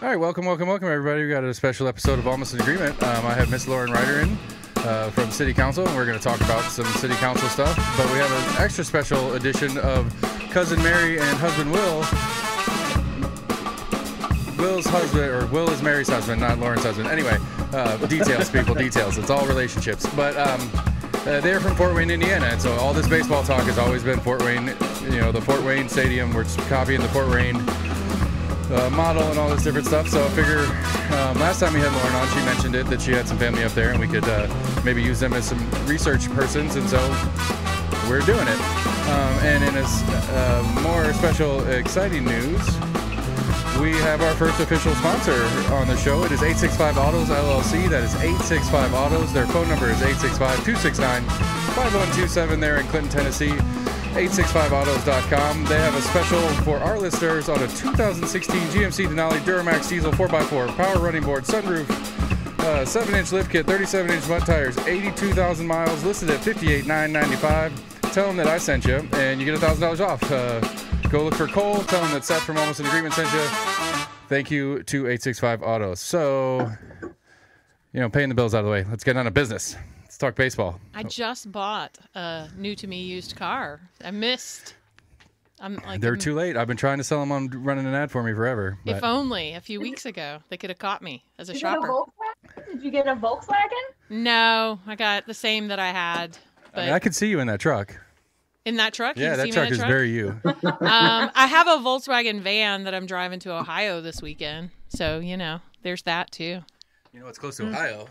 All right, welcome, everybody. We got a special episode of Almost in Agreement. I have Miss Lauren Ryder in from City Council, and we're going to talk about some City Council stuff. But we have an extra special edition of Cousin Mary and Husband Will. Will's husband, or Will is Mary's husband, not Lauren's husband. Anyway, details, people, details. It's all relationships. But they're from Fort Wayne, Indiana, and so all this baseball talk has always been Fort Wayne. You know, the Fort Wayne Stadium. We're copying the Fort Wayne model and all this different stuff. So I figure last time we had Lauren on, she mentioned it, that she had some family up there, and we could maybe use them as some research persons, and so we're doing it. And in a more special, exciting news, we have our first official sponsor on the show. It is 865 Autos LLC. That is 865 Autos. Their phone number is 865-269-5127 there in Clinton, Tennessee. 865autos.com. They have a special for our listeners on a 2016 GMC Denali Duramax Diesel 4x4 power running board, sunroof, 7-inch lift kit, 37-inch mud tires, 82,000 miles, listed at $58,995. Tell them that I sent you, and you get $1,000 off. Go look for Cole. Tell them that Seth from Almost in Agreement sent you. Thank you to 865 Autos. So, paying the bills out of the way. Let's get on to business. Let's talk baseball. I just bought a new-to-me used car. I missed. They're too late. I've been trying to sell them on running an ad for me forever. If only a few weeks ago they could have caught me as a shopper. Did you get a Volkswagen? No, I got the same that I had. But I could see you in that truck. In that truck? Yeah, that truck is very you. I have a Volkswagen van that I'm driving to Ohio this weekend. So, there's that too. You know what's close to Ohio?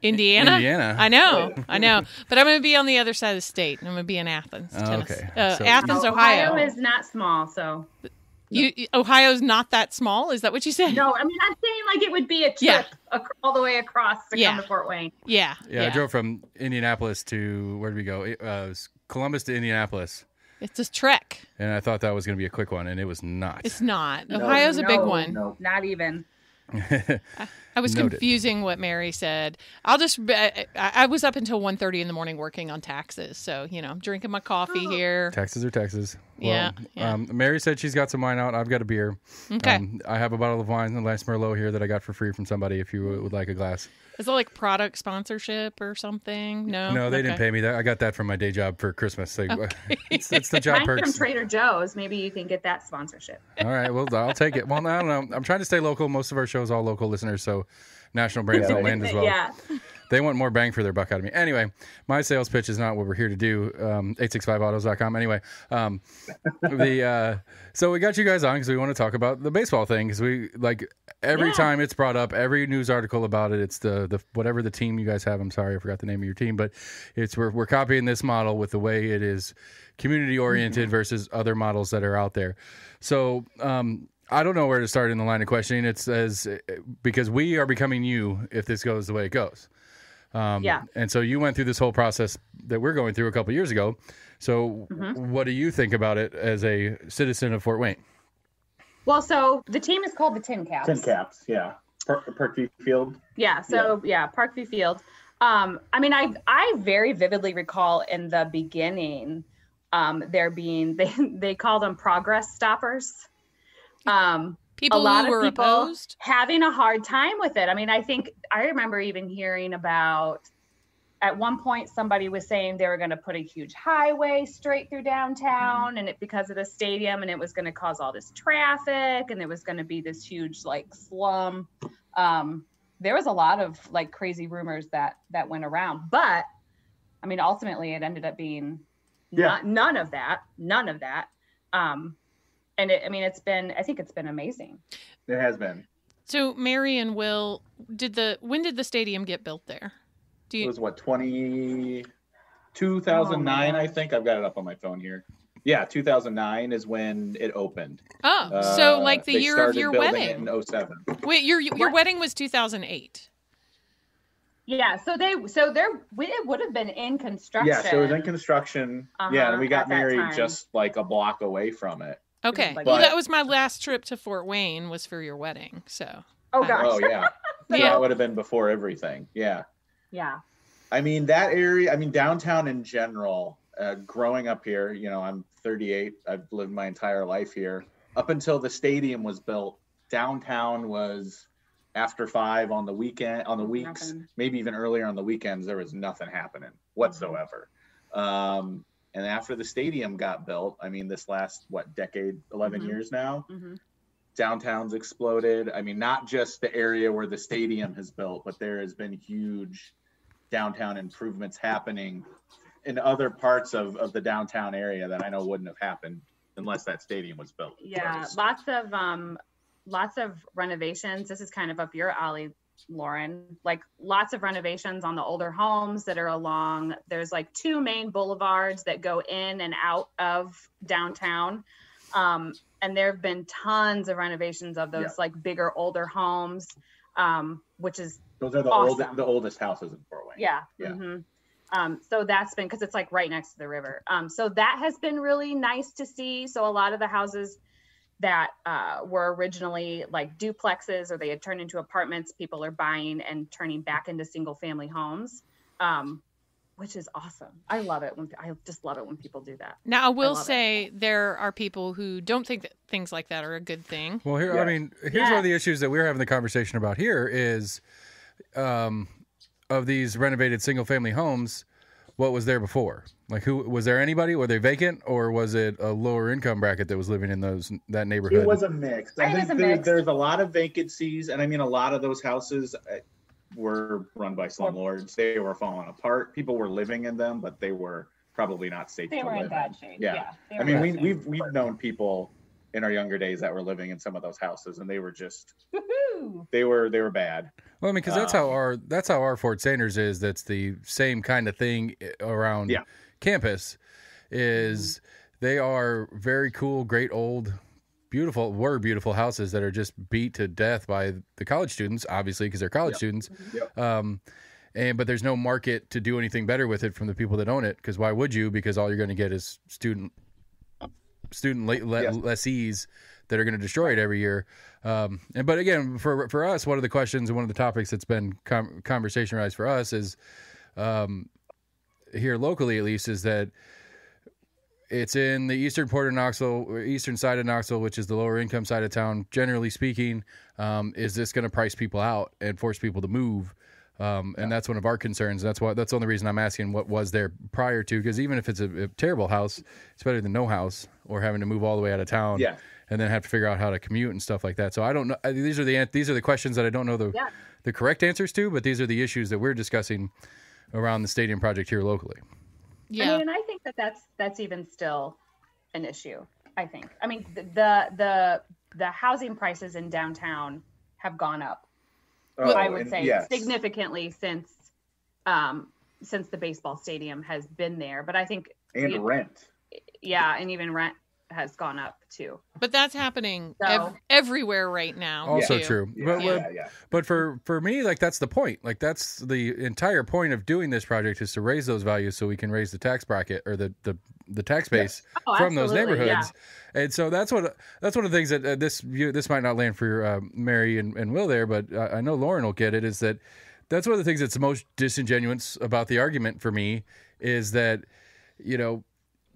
Indiana? I know. But I'm going to be on the other side of the state. I'm going to be in Athens, Tennessee. Okay. Athens, Ohio. Ohio is not small, so. Ohio's not that small? Is that what you said? No, I'm saying like it would be a trip all the way across to come to Fort Wayne. Yeah. I drove from Indianapolis to, where did we go? Columbus to Indianapolis. It's a trek. And I thought that was going to be a quick one, and it was not. It's not. Ohio's a big one. No, not even. I was confusing what Mary said. I was up until 1:30 in the morning working on taxes. So, I'm drinking my coffee here. Taxes are taxes. Yeah. Mary said she's got some wine out. I've got a beer. Okay. I have a bottle of wine, the last Merlot here that I got for free from somebody if you would like a glass. Is it like product sponsorship or something? No, they didn't pay me. I got that from my day job for Christmas. It's the job Mine perks. from Trader Joe's. Maybe you can get that sponsorship. All right, well, I'll take it. Well, I don't know. I'm trying to stay local. Most of our shows all local listeners, so national brands don't land as well. Yeah. They want more bang for their buck out of me. Anyway, my sales pitch is not what we're here to do. 865autos.com. Anyway, so we got you guys on because we want to talk about the baseball thing, because we every time it's brought up, every news article about it, it's the whatever the team you guys have. I'm sorry, I forgot the name of your team, but it's we're copying this model with the way it is community oriented versus other models that are out there. So I don't know where to start in the line of questioning. It's because we are becoming you if this goes the way it goes. And so you went through this whole process that we're going through a couple years ago. So what do you think about it as a citizen of Fort Wayne? Well, so the team is called the Tin Caps. Tin Caps, yeah. Parkview Field. Yeah, so Parkview Field. I very vividly recall in the beginning there being, they call them progress stoppers. People a lot who were of people opposed? having a hard time with it. I remember even hearing about, at one point somebody was saying they were going to put a huge highway straight through downtown and because of the stadium, and it was going to cause all this traffic, and there was going to be this huge slum. There was a lot of crazy rumors that went around, but ultimately it ended up being none of that. And it's been amazing. It has been. So Mary and Will, when did the stadium get built there? It was 2009, I think. I've got it up on my phone here. Yeah, 2009 is when it opened. Oh, so the year of your wedding. In 07. Wait, your wedding was 2008. Yeah, so it would have been in construction. Yeah, so it was in construction. Yeah, and we got married just a block away from it. Okay. Well, that was my last trip to Fort Wayne was for your wedding. So. Oh gosh. Oh yeah. So that would have been before everything. Yeah. Yeah. That area. Downtown in general. Growing up here, I'm 38. I've lived my entire life here. Up until the stadium was built, downtown was after 5 on the weekend, on the weeks, Nothing. maybe even earlier on the weekends, there was nothing happening whatsoever. And after the stadium got built, I mean, this last, decade, 11 years now, downtown's exploded. I mean, not just the area where the stadium has built, but there has been huge downtown improvements happening in other parts of the downtown area that I know wouldn't have happened unless that stadium was built. Yeah, first. lots of renovations. This is kind of up your alley, Lauren. Like lots of renovations on the older homes that are along. There's like 2 main boulevards that go in and out of downtown. And there have been tons of renovations of those like bigger, older homes, which is those are the awesome. the oldest houses in Fort Wayne. Yeah. Yeah. So that's been, because it's like right next to the river. So that has been really nice to see. So a lot of the houses that were originally like duplexes or they had turned into apartments, people are buying and turning back into single family homes, which is awesome. I just love it when people do that. Now, I will say there are people who don't think that things like that are a good thing. Well, here, I mean, here's one of the issues that we're having the conversation about here is of these renovated single family homes, what was there before? Like, who was there? Anybody? Were they vacant, or was it a lower income bracket that was living in that neighborhood? It was a mix. I think there's a lot of vacancies, and I mean, a lot of those houses were run by slumlords. They were falling apart. People were living in them, but they were probably not safe to live in. They were in bad shape. Yeah. I mean, we've known people in our younger days that were living in some of those houses, and they were just they were bad. Well, I mean, because that's how our Fort Sanders is. That's the same kind of thing around campus. Is they are very cool, great old, beautiful houses that are just beat to death by the college students, obviously because they're college students. But there's no market to do anything better with it from the people that own it. Because why would you? Because all you're going to get is student lessees that are going to destroy it every year. But again, for us, one of the questions and one of the topics that's been conversationalized for us is here locally, at least, is that it's in the eastern part of Knoxville, eastern side of Knoxville, which is the lower income side of town. Generally speaking, is this going to price people out and force people to move? And that's one of our concerns. That's the only reason I'm asking what was there prior to, because even if it's a terrible house, it's better than no house or having to move all the way out of town and then have to figure out how to commute and stuff like that. So I don't know. These are the questions that I don't know the correct answers to, but these are the issues that we're discussing around the stadium project here locally. Yeah. I mean, and I think that's even still an issue. I think. I mean, the housing prices in downtown have gone up. I would say significantly since the baseball stadium has been there. But I think rent. Yeah, and even rent has gone up too. But that's happening everywhere right now. Also too. true. But for me, like, that's the point. Like, that's the entire point of doing this project, is to raise those values so we can raise the tax bracket or the tax base from those neighborhoods. Yeah. And so that's one of the things that this might not land for Mary and Will there, but I know Lauren will get it, is that's one of the things that's the most disingenuous about the argument for me, is that,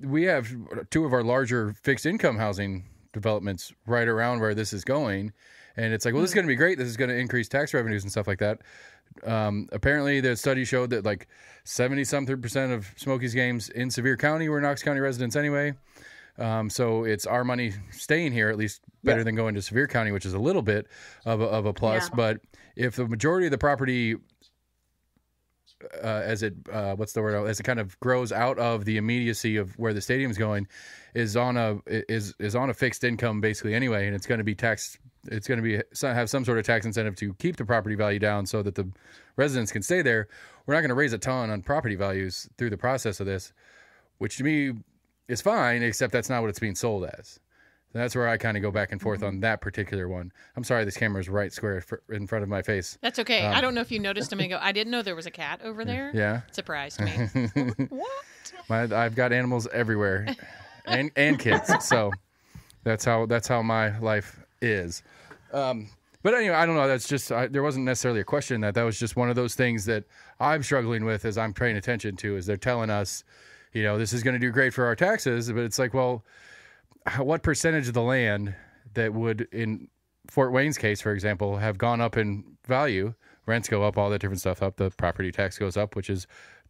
we have 2 of our larger fixed income housing developments right around where this is going. And it's like, well, this is going to be great. This is going to increase tax revenues and stuff like that. Apparently the study showed that like 70-something% of Smokies games in Sevier County were Knox County residents anyway. So it's our money staying here, at least better than going to Sevier County, which is a little bit of a plus. Yeah. But if the majority of the property, as it kind of grows out of the immediacy of where the stadium's going, is on a fixed income basically anyway, and it's going to be taxed. It's going to have some sort of tax incentive to keep the property value down so that the residents can stay there. We're not going to raise a ton on property values through the process of this, which to me is fine, except that's not what it's being sold as. And that's where I kind of go back and forth on that particular one. I'm sorry, this camera is right square in front of my face. That's okay. I don't know if you noticed a minute ago. I didn't know there was a cat over there. Yeah. It surprised me. What? I've got animals everywhere, and kids. So that's how my life is. But anyway, I don't know. That's just there wasn't necessarily a question that was just one of those things that I'm struggling with as I'm paying attention to. Is they're telling us, this is going to do great for our taxes, but it's like, well, what percentage of the land that would Fort Wayne's case, for example, have gone up in value. Rents go up, all that different stuff up. The property tax goes up, which is,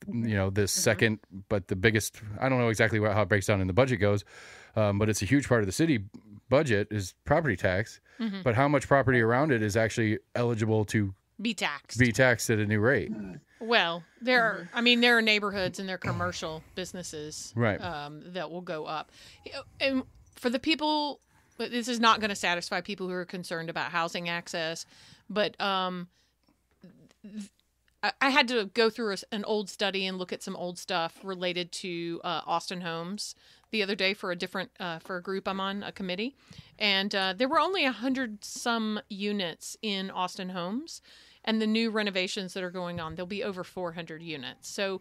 the second, but the biggest. I don't know exactly how it breaks down in the budget goes, but it's a huge part of the city budget is property tax. Mm-hmm. But how much property around it is actually eligible to be taxed at a new rate? Well, there are neighborhoods and there are commercial businesses, right, that will go up. And for the people, this is not going to satisfy people who are concerned about housing access, but I had to go through an old study and look at some old stuff related to Austin homes the other day for a group I'm on, a committee, and there were only 100 some units in Austin homes, and the new renovations that are going on, there'll be over 400 units. So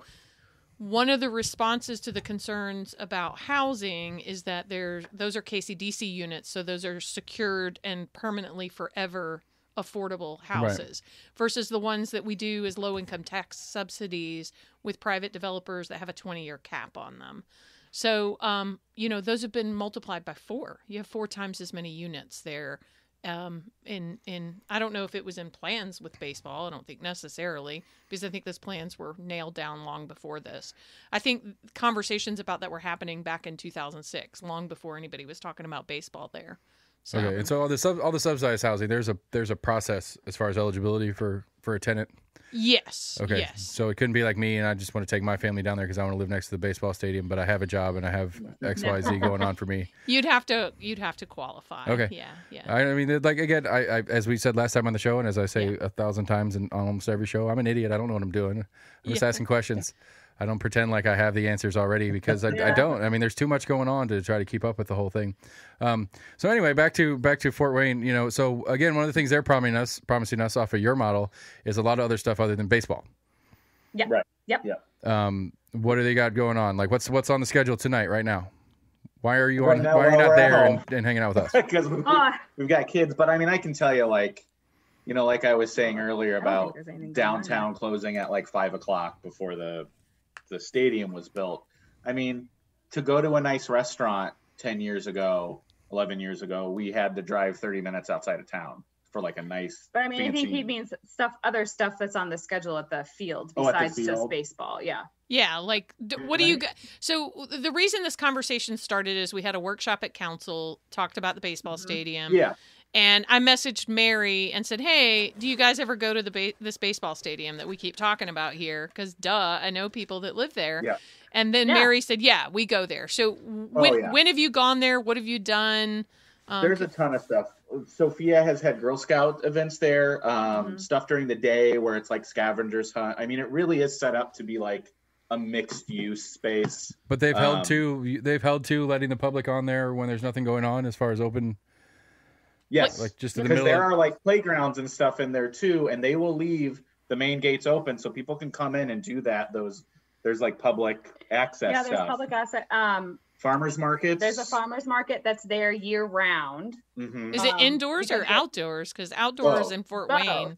one of the responses to the concerns about housing is that those are KCDC units, so those are secured and permanently forever affordable houses, right, versus the ones that we do as low-income tax subsidies with private developers that have a 20-year cap on them. So, those have been multiplied by 4. You have 4 times as many units there. I don't know if it was in plans with baseball. I don't think necessarily, because I think those plans were nailed down long before this. I think conversations about that were happening back in 2006, long before anybody was talking about baseball there. So. Okay, and so all the subsidized housing, there's a process as far as eligibility for a tenant. Yes. Okay. Yes. So it couldn't be like me, and I just want to take my family down there because I want to live next to the baseball stadium, but I have a job and I have X, Y, Z going on for me. You'd have to qualify. Okay. Yeah. I mean, like again, I as we said last time on the show, and as I say 1,000 times in almost every show, I'm an idiot. I don't know what I'm doing. I'm just asking questions. I don't pretend like I have the answers already because I don't. I mean, there's too much going on to try to keep up with the whole thing. So anyway, back to Fort Wayne. So again, one of the things they're promising us off of your model is a lot of other stuff other than baseball. Yeah. Right. Yep. Yeah. What do they got going on? Like, what's on the schedule tonight, right now? Why are you Why are you not there and hanging out with us? Because we've got kids. But I mean, I can tell you, like I was saying earlier about downtown closing at like 5:00 before the stadium was built. I mean, to go to a nice restaurant 10 years ago, 11 years ago, we had to drive 30 minutes outside of town for like a nice. But I mean, I think he means other stuff that's on the schedule at the field besides just baseball. Yeah. Yeah. Like, what do you got? So the reason this conversation started is we had a workshop at council, talked about the baseball stadium. Yeah. And I messaged Mary and said, hey, do you guys ever go to this baseball stadium that we keep talking about here? Because, I know people that live there. Yeah. And then Mary said, yeah, we go there. So when have you gone there? What have you done? There's a ton of stuff. Sophia has had Girl Scout events there, stuff during the day where it's like scavengers hunt. I mean, it really is set up to be like a mixed use space. But they've held to letting the public on there when there's nothing going on as far as open. Yes, like just in because the middle there are like playgrounds and stuff in there too, and they will leave the main gates open so people can come in and do that. There's like public access. Yeah, there's stuff. Public access. Farmers markets. There's a farmers market that's there year round. Mm-hmm. Is it indoors or outdoors? Because outdoors in Fort Wayne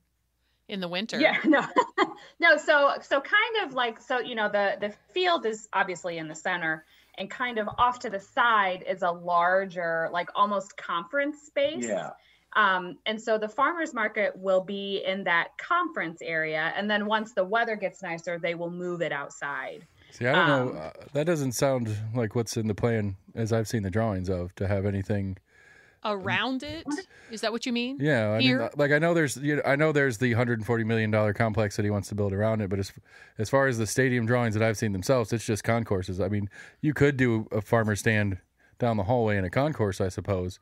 in the winter. Yeah, no. So kind of like, the field is obviously in the center, and kind of off to the side is a larger, like almost conference space. Yeah. And so the farmers market will be in that conference area. And then once the weather gets nicer, they will move it outside. See, I don't know. That doesn't sound like what's in the plan as I've seen the drawings of to have anything around it. Is that what you mean? Yeah. I mean, like I know there's the $140 million complex that he wants to build around it. But as far as the stadium drawings that I've seen themselves, it's just concourses. I mean, you could do a farmer stand down the hallway in a concourse, I suppose.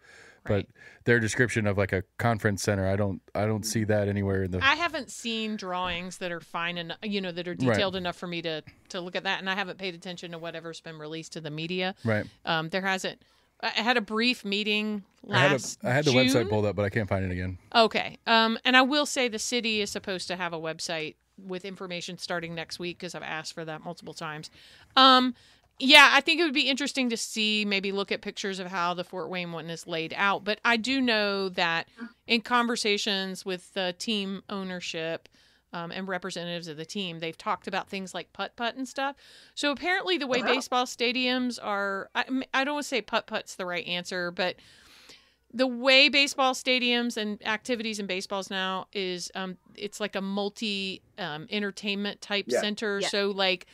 Right. But their description of like a conference center, I don't see that anywhere in the. I haven't seen drawings that are fine enough, that are detailed enough for me to look at that, and I haven't paid attention to whatever's been released to the media. Right. There hasn't. I had a brief meeting last I had the June. website pulled up, but I can't find it again. Okay. And I will say the city is supposed to have a website with information starting next week because I've asked for that multiple times. Yeah, I think it would be interesting to see, maybe look at pictures of how the Fort Wayne one is laid out. But I do know that in conversations with the team ownership and representatives of the team, they've talked about things like putt-putt and stuff. So apparently the way baseball stadiums are, I don't want to say putt-putt's the right answer, but the way baseball stadiums and activities in baseballs now is it's like a multi entertainment type center. Yeah. So like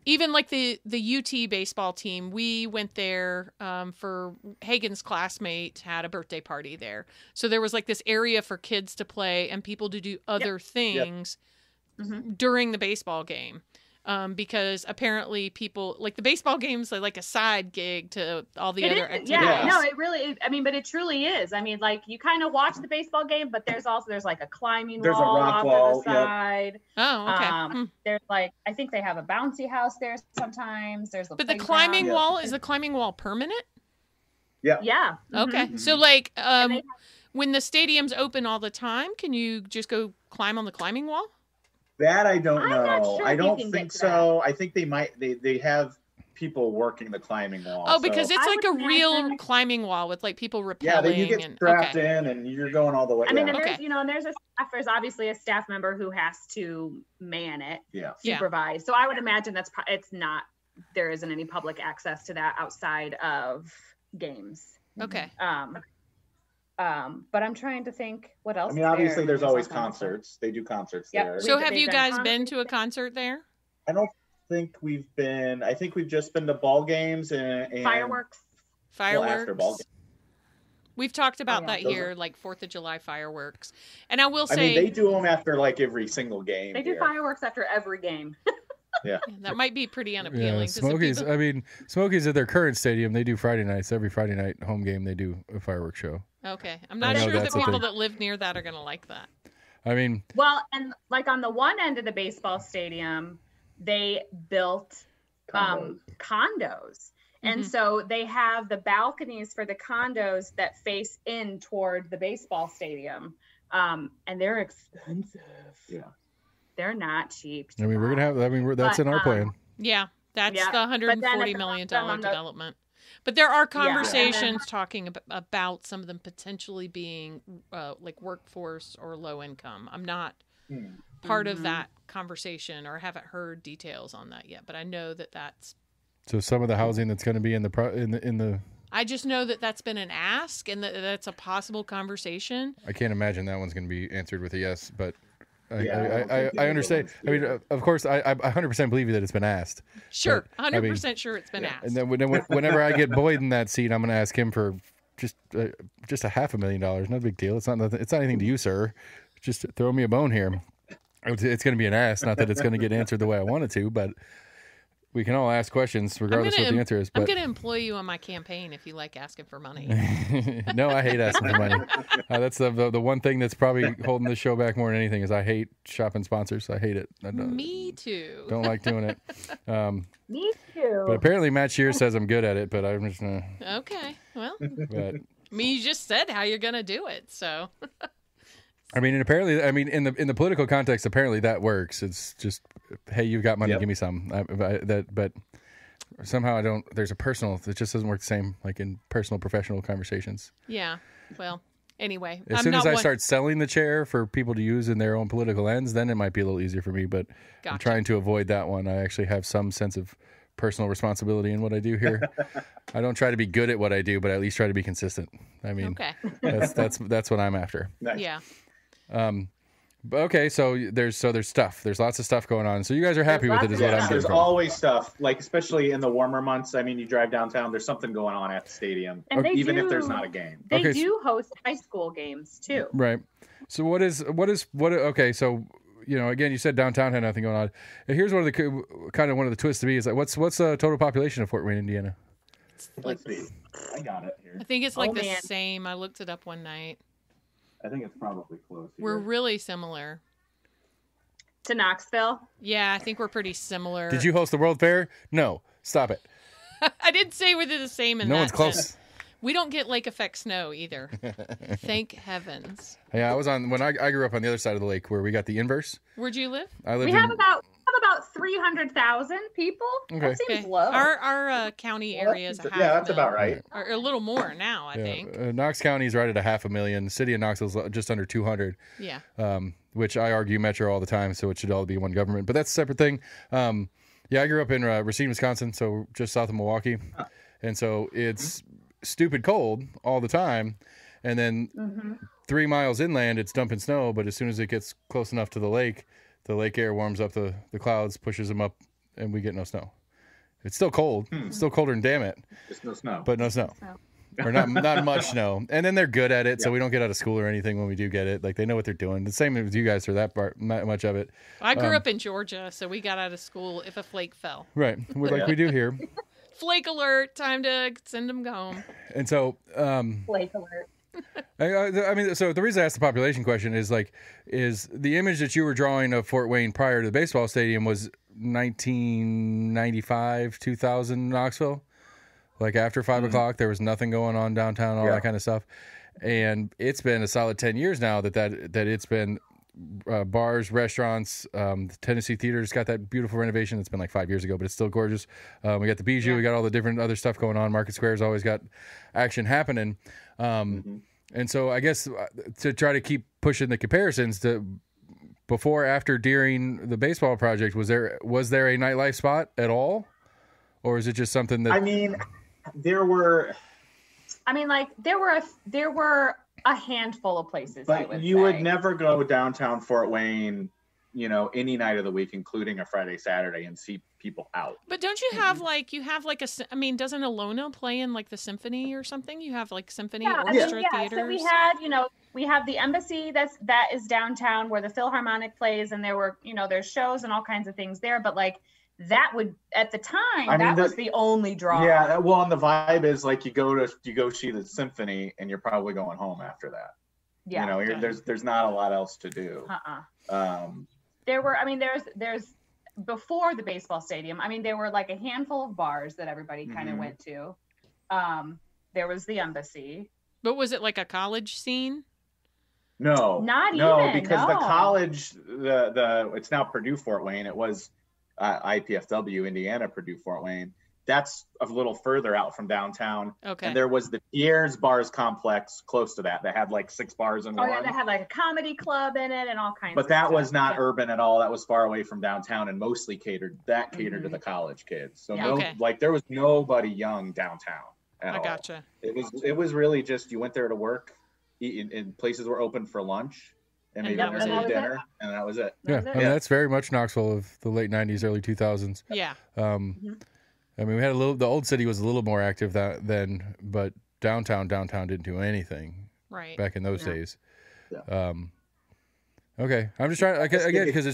even like the UT baseball team, we went there for Hagen's classmate had a birthday party there. So there was like this area for kids to play and people to do other things during the baseball game. Because apparently people like the baseball games are like a side gig to all the other activities. Yeah, no, it really is. I mean, but it truly is. I mean, like you kind of watch the baseball game, but there's like a climbing wall off to the side. Oh, okay. There's like, I think they have a bouncy house there sometimes. There's a But the climbing wall, is the climbing wall permanent? Yeah. Yeah. Okay. So like when the stadium's open all the time, can you just go climb on the climbing wall? That I don't know. not sure I if don't you can think get to so. I think they might. They have people working the climbing wall. Oh, because so. it's I like a would real imagine- climbing wall with like people rappelling. Yeah, then you get strapped in and you're going all the way. I mean, yeah. and there's, and there's there's obviously a staff member who has to man it, supervise. So I would imagine there isn't any public access to that outside of games. Okay. But I'm trying to think what else. I mean, obviously there's always concerts. They do concerts there. So have you guys been to a concert there? I don't think we've been. I think we've just been to ball games and fireworks. Well, after ball games. We've talked about that here, like 4th of July fireworks. And I will say, I mean, they do them after like every single game. They do fireworks after every game. Yeah. That might be pretty unappealing. Yeah, Smokies. I mean, Smokies at their current stadium, they do Friday nights. Every Friday night home game, they do a fireworks show. Okay, I'm not sure that people that live near that are going to like that. I mean, well, and like on the one end of the baseball stadium, they built condos. And so they have the balconies for the condos that face in toward the baseball stadium. And they're expensive. Yeah. They're not cheap. I mean, we're going to have, that's in our plan. Yeah. That's the $140 million development. But there are conversations talking about some of them potentially being like workforce or low income. I'm not part of that conversation or haven't heard details on that yet, but I know that that's. So some of the housing that's going to be in the. I just know that that's been an ask and that that's a possible conversation. I can't imagine that one's going to be answered with a yes, but. I understand. I mean, of course, I 100% believe that it's been asked. Sure, 100% sure it's been asked. And then whenever I get Boyd in that seat, I'm going to ask him for just $500,000. No big deal. It's not anything to you, sir. Just throw me a bone here. It's going to be an ask. Not that it's going to get answered the way I want it to, but we can all ask questions regardless of what the answer is. But I'm going to employ you on my campaign if you like asking for money. No, I hate asking for money. That's the one thing that's probably holding this show back more than anything is I hate shopping sponsors. I hate it. Me too. Don't like doing it. Me too. But apparently Matt Shears says I'm good at it, but I'm just Okay, well, but, I mean, you just said how you're going to do it, so. I mean, and apparently, in the political context, apparently that works. It's just, hey, you've got money, give me some. But somehow I don't. There's a personal. It just doesn't work the same, like in personal, professional conversations. Yeah. Well, anyway, as soon as I start selling the chair for people to use in their own political ends, then it might be a little easier for me. But I'm trying to avoid that one. I actually have some sense of personal responsibility in what I do here. I don't try to be good at what I do, but I at least try to be consistent. I mean, that's what I'm after. Nice. Yeah. But okay, so there's stuff. There's lots of stuff going on. So you guys are happy with it, is what I'm getting There's from. always stuff, like especially in the warmer months. I mean, you drive downtown, there's something going on at the stadium, even if there's not a game. They do host high school games too. Right. So what? Okay, so again, you said downtown had nothing going on. And here's one of the twists to me is like, what's the total population of Fort Wayne, Indiana? Let's see. I got it here. I think it's like the same. I looked it up one night. I think it's probably close. We're really similar. To Knoxville? Yeah, I think we're pretty similar. Did you host the World Fair? No. Stop it. I didn't say we're the same in that No one's close. sense. We don't get lake effect snow either. Thank heavens. Yeah, I was when I grew up on the other side of the lake where we got the inverse. Where'd you live? I lived We have about 300,000 people. Okay. That seems Okay. low. Our county area is a half that's mil. about right. Or a little more now, I think. Knox County is right at 500,000. The city of Knoxville is just under 200. Yeah. Which I argue Metro all the time, so it should all be one government. But that's a separate thing. I grew up in Racine, Wisconsin, so just south of Milwaukee. And so it's stupid cold all the time, and then 3 miles inland it's dumping snow, but as soon as it gets close enough to the lake air warms up the clouds, pushes them up, and we get no snow. It's still cold. It's still colder than damn it. Just no snow. But no snow. Or not much snow. And then they're good at it, so we don't get out of school or anything when we do get it. Like, they know what they're doing. The same with you guys for that part, not much of it. I grew up in Georgia, so we got out of school if a flake fell. Right. Like we do here. Flake alert, time to send them home. And so... Flake alert. I mean, so the reason I asked the population question is the image that you were drawing of Fort Wayne prior to the baseball stadium was 1995, 2000 Knoxville? Like after 5 o'clock, there was nothing going on downtown, all that kind of stuff. And it's been a solid 10 years now that it's been bars, restaurants. The Tennessee Theater's got that beautiful renovation. It's been like 5 years ago, but it's still gorgeous. We got the Bijou. We got all the different other stuff going on. Market Square's always got action happening. And so I guess to try to keep pushing the comparisons to before, after, during the baseball project, was there a nightlife spot at all? Or is it just something that... I mean, there were a handful of places. But you would never go downtown Fort Wayne, any night of the week, including a Friday, Saturday, and see people out. But don't you have doesn't Alona play in like the symphony or something? You have like symphony orchestra theaters. So we have the Embassy that is downtown where the Philharmonic plays, and there were, there's shows and all kinds of things there. But like that would, at the time, was the only draw. Yeah, well, and the vibe is like you go see the symphony, and you're probably going home after that. Yeah, there's not a lot else to do. There's before the baseball stadium. I mean, there were like a handful of bars that everybody kind of went to. There was the Embassy. But was it like a college scene? No, because the college, it's now Purdue Fort Wayne. It was IPFW, Indiana, Purdue Fort Wayne. That's a little further out from downtown. Okay. And there was the Pierre's Bars complex close to that had like 6 bars in one. Oh yeah, that had like a comedy club in it and all kinds of stuff. But that was not urban at all. That was far away from downtown and mostly catered to the college kids. So there was nobody young downtown at all. I gotcha. It was really just you went there to work, eat, and places were open for lunch. And maybe dinner, and that was it. Yeah, I mean, that's very much Knoxville of the late 90s, early 2000s. Yeah. I mean, we had the old city was a little more active then, but downtown didn't do anything back in those days. Yeah. Okay, I'm just trying again because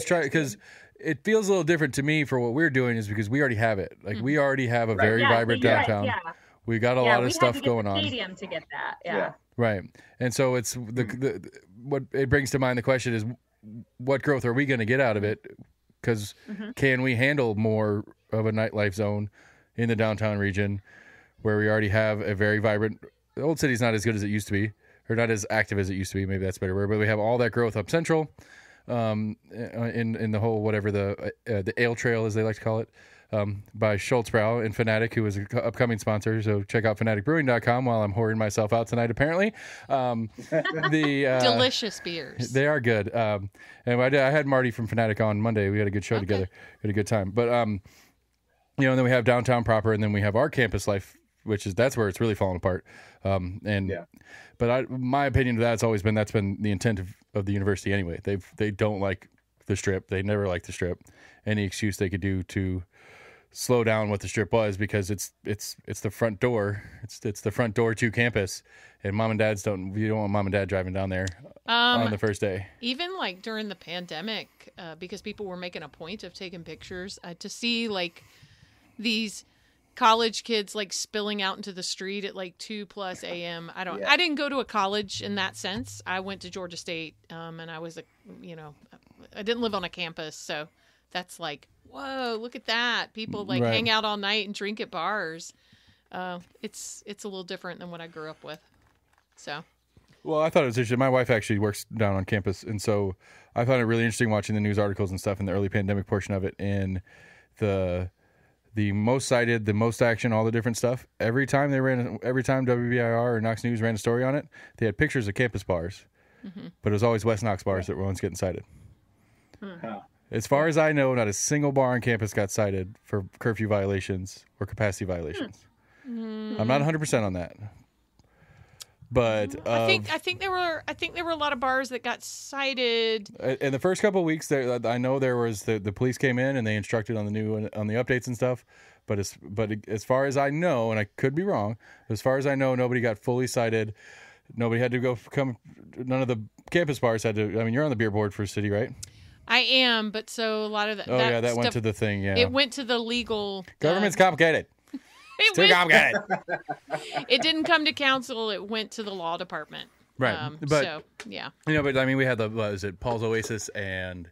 it feels a little different to me for what we're doing is because we already have it. Like we already have a very vibrant downtown. Yeah. We got a lot of stuff going on. Stadium to get that. Yeah. Right, and so it's what it brings to mind. The question is, what growth are we going to get out of it? Because can we handle more of a nightlife zone in the downtown region where we already have a very vibrant... The old city's not as good as it used to be, or not as active as it used to be. Maybe that's a better word. But we have all that growth up central in the whole whatever the Ale Trail, as they like to call it, by Schultzbrow and Fanatic, who is an upcoming sponsor. So check out fanaticbrewing.com while I'm whoring myself out tonight, apparently. Delicious beers. They are good. And I had Marty from Fanatic on Monday. We had a good show together. We had a good time. But, and then we have downtown proper, and then we have our campus life, that's where it's really falling apart. But my opinion of that's always been that's been the intent of the university anyway. They don't like the Strip. They never liked the Strip. Any excuse they could do to slow down what the Strip was, because it's the front door. It's the front door to campus, and you don't want mom and dad driving down there on the first day. Even like during the pandemic, because people were making a point of taking pictures, to see like these college kids like spilling out into the street at like 2+ a.m. I didn't go to a college in that sense. I went to Georgia State, and I was I didn't live on a campus, so that's like, whoa, look at that. People like hang out all night and drink at bars. It's a little different than what I grew up with. So. Well, I thought it was interesting. My wife actually works down on campus, and so I found it really interesting watching the news articles and stuff in the early pandemic portion of it, and the most cited, the most action, all the different stuff. Every time WBIR or Knox News ran a story on it, they had pictures of campus bars, but it was always West Knox bars that were ones getting cited. As far as I know, not a single bar on campus got cited for curfew violations or capacity violations. I'm not 100% on that, but I think there were a lot of bars that got cited. In the first couple of weeks, there I know there was the police came in and they instructed on the updates and stuff. But as far as I know, and I could be wrong, as far as I know, nobody got fully cited. Nobody had to come. None of the campus bars had to. I mean, you're on the beer board for city, right? I am, but so a lot of that. Oh yeah, that went to the thing. Yeah, it went to the legal. Government's complicated. It's too complicated. It didn't come to council. It went to the law department. Right, but so, yeah. But I mean, we had was it Paul's Oasis and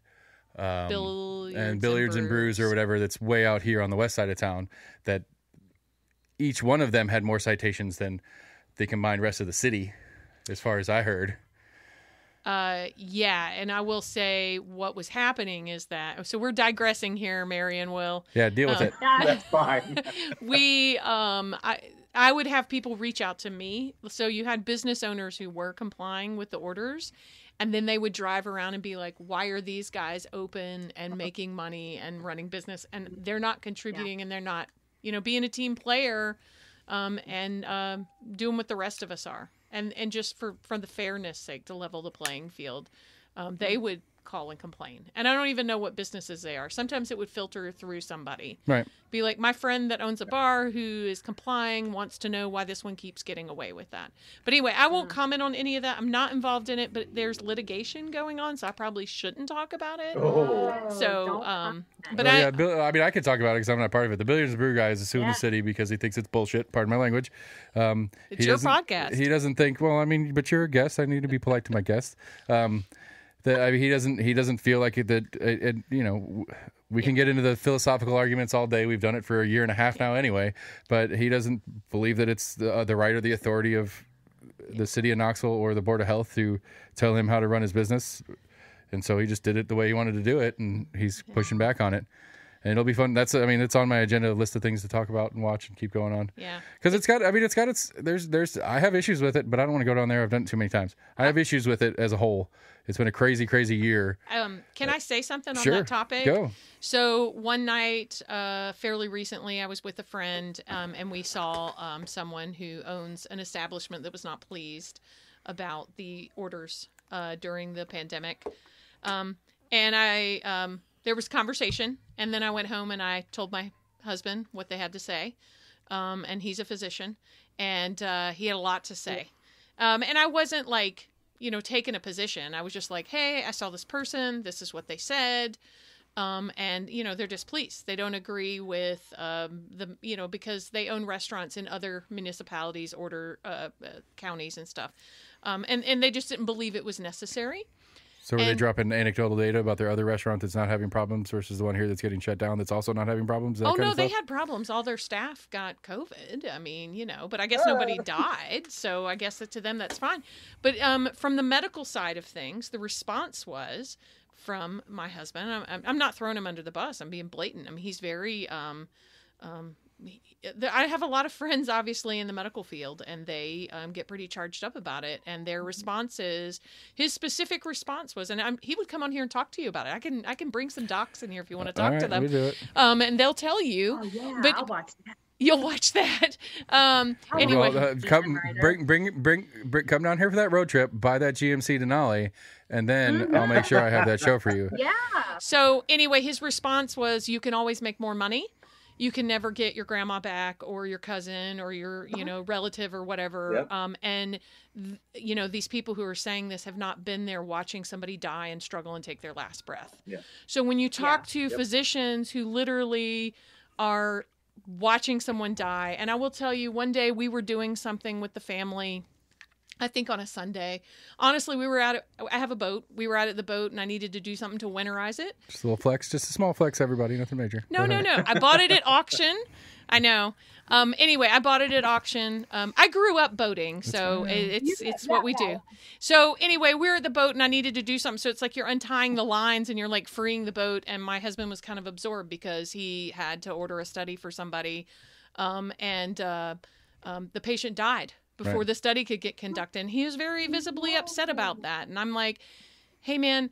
Billiards and Brews or whatever that's way out here on the west side of town. That each one of them had more citations than the combined rest of the city, as far as I heard. Yeah, and I will say what was happening is that, so we're digressing here, Mary and Will. Yeah, deal with it. That's fine. I would have people reach out to me. So you had business owners who were complying with the orders, and then they would drive around and be like, why are these guys open and making money and running business? And they're not contributing and they're not, being a team player and doing what the rest of us are. And just for the fairness sake, to level the playing field, they would call and complain. And I don't even know what businesses they are. Sometimes it would filter through somebody. Right. Be like, my friend that owns a bar who is complying wants to know why this one keeps getting away with that. But anyway, I won't comment on any of that. I'm not involved in it, but there's litigation going on, so I probably shouldn't talk about it. So, I could talk about it because I'm not part of it. The Billiards and Brew guy is suing the city because he thinks it's bullshit. Pardon my language. It's your podcast. He doesn't think, well, I mean, but you're a guest. I need to be polite to my guests. He doesn't feel like we can get into the philosophical arguments all day. We've done it for a year and a half now anyway, but he doesn't believe that it's the right or the authority of the city of Knoxville or the Board of Health to tell him how to run his business. And so he just did it the way he wanted to do it, and he's pushing back on it. And it'll be fun. It's on my agenda list of things to talk about and watch and keep going on. Yeah. Because I have issues with it, but I don't want to go down there. I've done it too many times. I have issues with it as a whole. It's been a crazy, crazy year. Can I say something on Sure. that topic? Go. So one night, fairly recently, I was with a friend, and we saw someone who owns an establishment that was not pleased about the orders during the pandemic. And there was conversation, and then I went home and I told my husband what they had to say, and he's a physician, and he had a lot to say. And I wasn't like, taking a position. I was just like, hey, I saw this person. This is what they said. And, they're displeased. They don't agree with because they own restaurants in other municipalities, counties and stuff. And they just didn't believe it was necessary. So were they dropping anecdotal data about their other restaurant that's not having problems versus the one here that's getting shut down that's also not having problems? They had problems. All their staff got COVID. I mean, but I guess nobody died. So I guess that to them that's fine. But from the medical side of things, the response was from my husband. I'm not throwing him under the bus. I'm being blatant. I mean, he's very I have a lot of friends, obviously, in the medical field, and they get pretty charged up about it. And their his specific response was, and he would come on here and talk to you about it. I can bring some docs in here if you want to talk to them. We do it. And they'll tell you. Oh, yeah, but I'll watch that. You'll watch that. Anyway, come down here for that road trip. Buy that GMC Denali, and then I'll make sure I have that show for you. Yeah. So anyway, his response was, "You can always make more money. You can never get your grandma back or your cousin or your, relative or whatever." Yep. These people who are saying this have not been there watching somebody die and struggle and take their last breath. Yeah. So when you talk to physicians who literally are watching someone die, and I will tell you, one day we were doing something with the family, I think on a Sunday. Honestly, I have a boat. We were out at the boat, and I needed to do something to winterize it. Just a little flex, just a small flex, everybody, nothing major. No. I bought it at auction. I know. Anyway, I bought it at auction. I grew up boating, so it's what we do. So anyway, we were at the boat, and I needed to do something. So it's like you're untying the lines, and you're like freeing the boat. And my husband was kind of absorbed because he had to order a study for somebody, and the patient died before the study could get conducted. And he was very visibly upset about that. And I'm like, hey, man,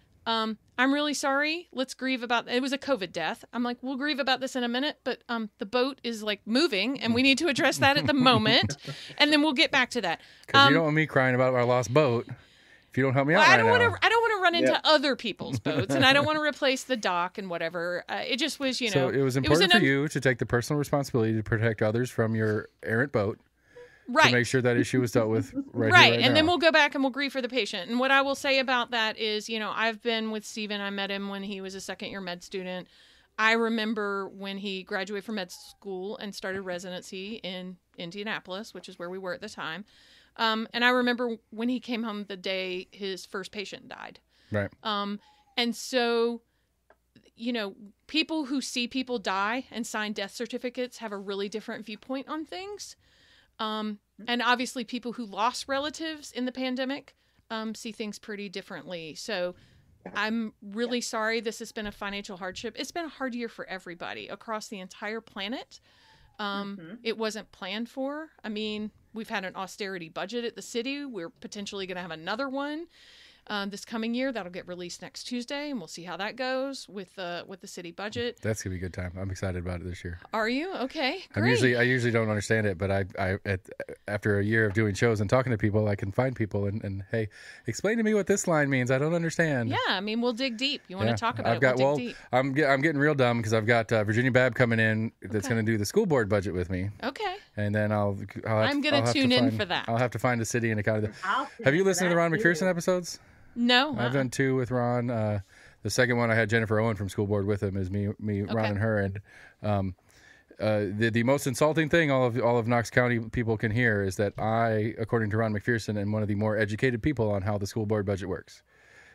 I'm really sorry. Let's grieve about it. Was a COVID death. I'm like, we'll grieve about this in a minute, but the boat is like moving and we need to address that at the moment. And then we'll get back to that. Because you don't want me crying about our lost boat if you don't help me out right now. I don't want to run into other people's boats, and I don't want to replace the dock and whatever. It just was, So it was important for you to take the personal responsibility to protect others from your errant boat. Right. To make sure that issue was dealt with right and now. Then we'll go back and we'll grieve for the patient. And what I will say about that is, I've been with Steven. I met him when he was a second-year med student. I remember when he graduated from med school and started residency in Indianapolis, which is where we were at the time. And I remember when he came home the day his first patient died. Right. And so, people who see people die and sign death certificates have a really different viewpoint on things. And obviously people who lost relatives in the pandemic see things pretty differently. So I'm really sorry this has been a financial hardship. It's been a hard year for everybody across the entire planet. It wasn't planned for. I mean, we've had an austerity budget at the city. We're potentially going to have another one this coming year. That'll get released next Tuesday, and we'll see how that goes with the city budget. That's gonna be a good time. I'm excited about it this year. Are you? Okay, great. I usually don't understand it, but after a year of doing shows and talking to people, I can find people and hey, explain to me what this line means. I don't understand. Yeah, I mean, we'll dig deep. You want to talk about it? We'll dig deep. I'm getting real dumb because I've got Virginia Babb coming in that's going to do the school board budget with me. Okay. And then I'm going to tune in for that. I'll have to find a city and a county. Have you listened to the Ron McPherson episodes? No. I've done 2 with Ron. The second one I had Jennifer Owen from school board with him is me, Ron, and her. And the most insulting thing all of Knox County people can hear is that I, according to Ron McPherson, am one of the more educated people on how the school board budget works.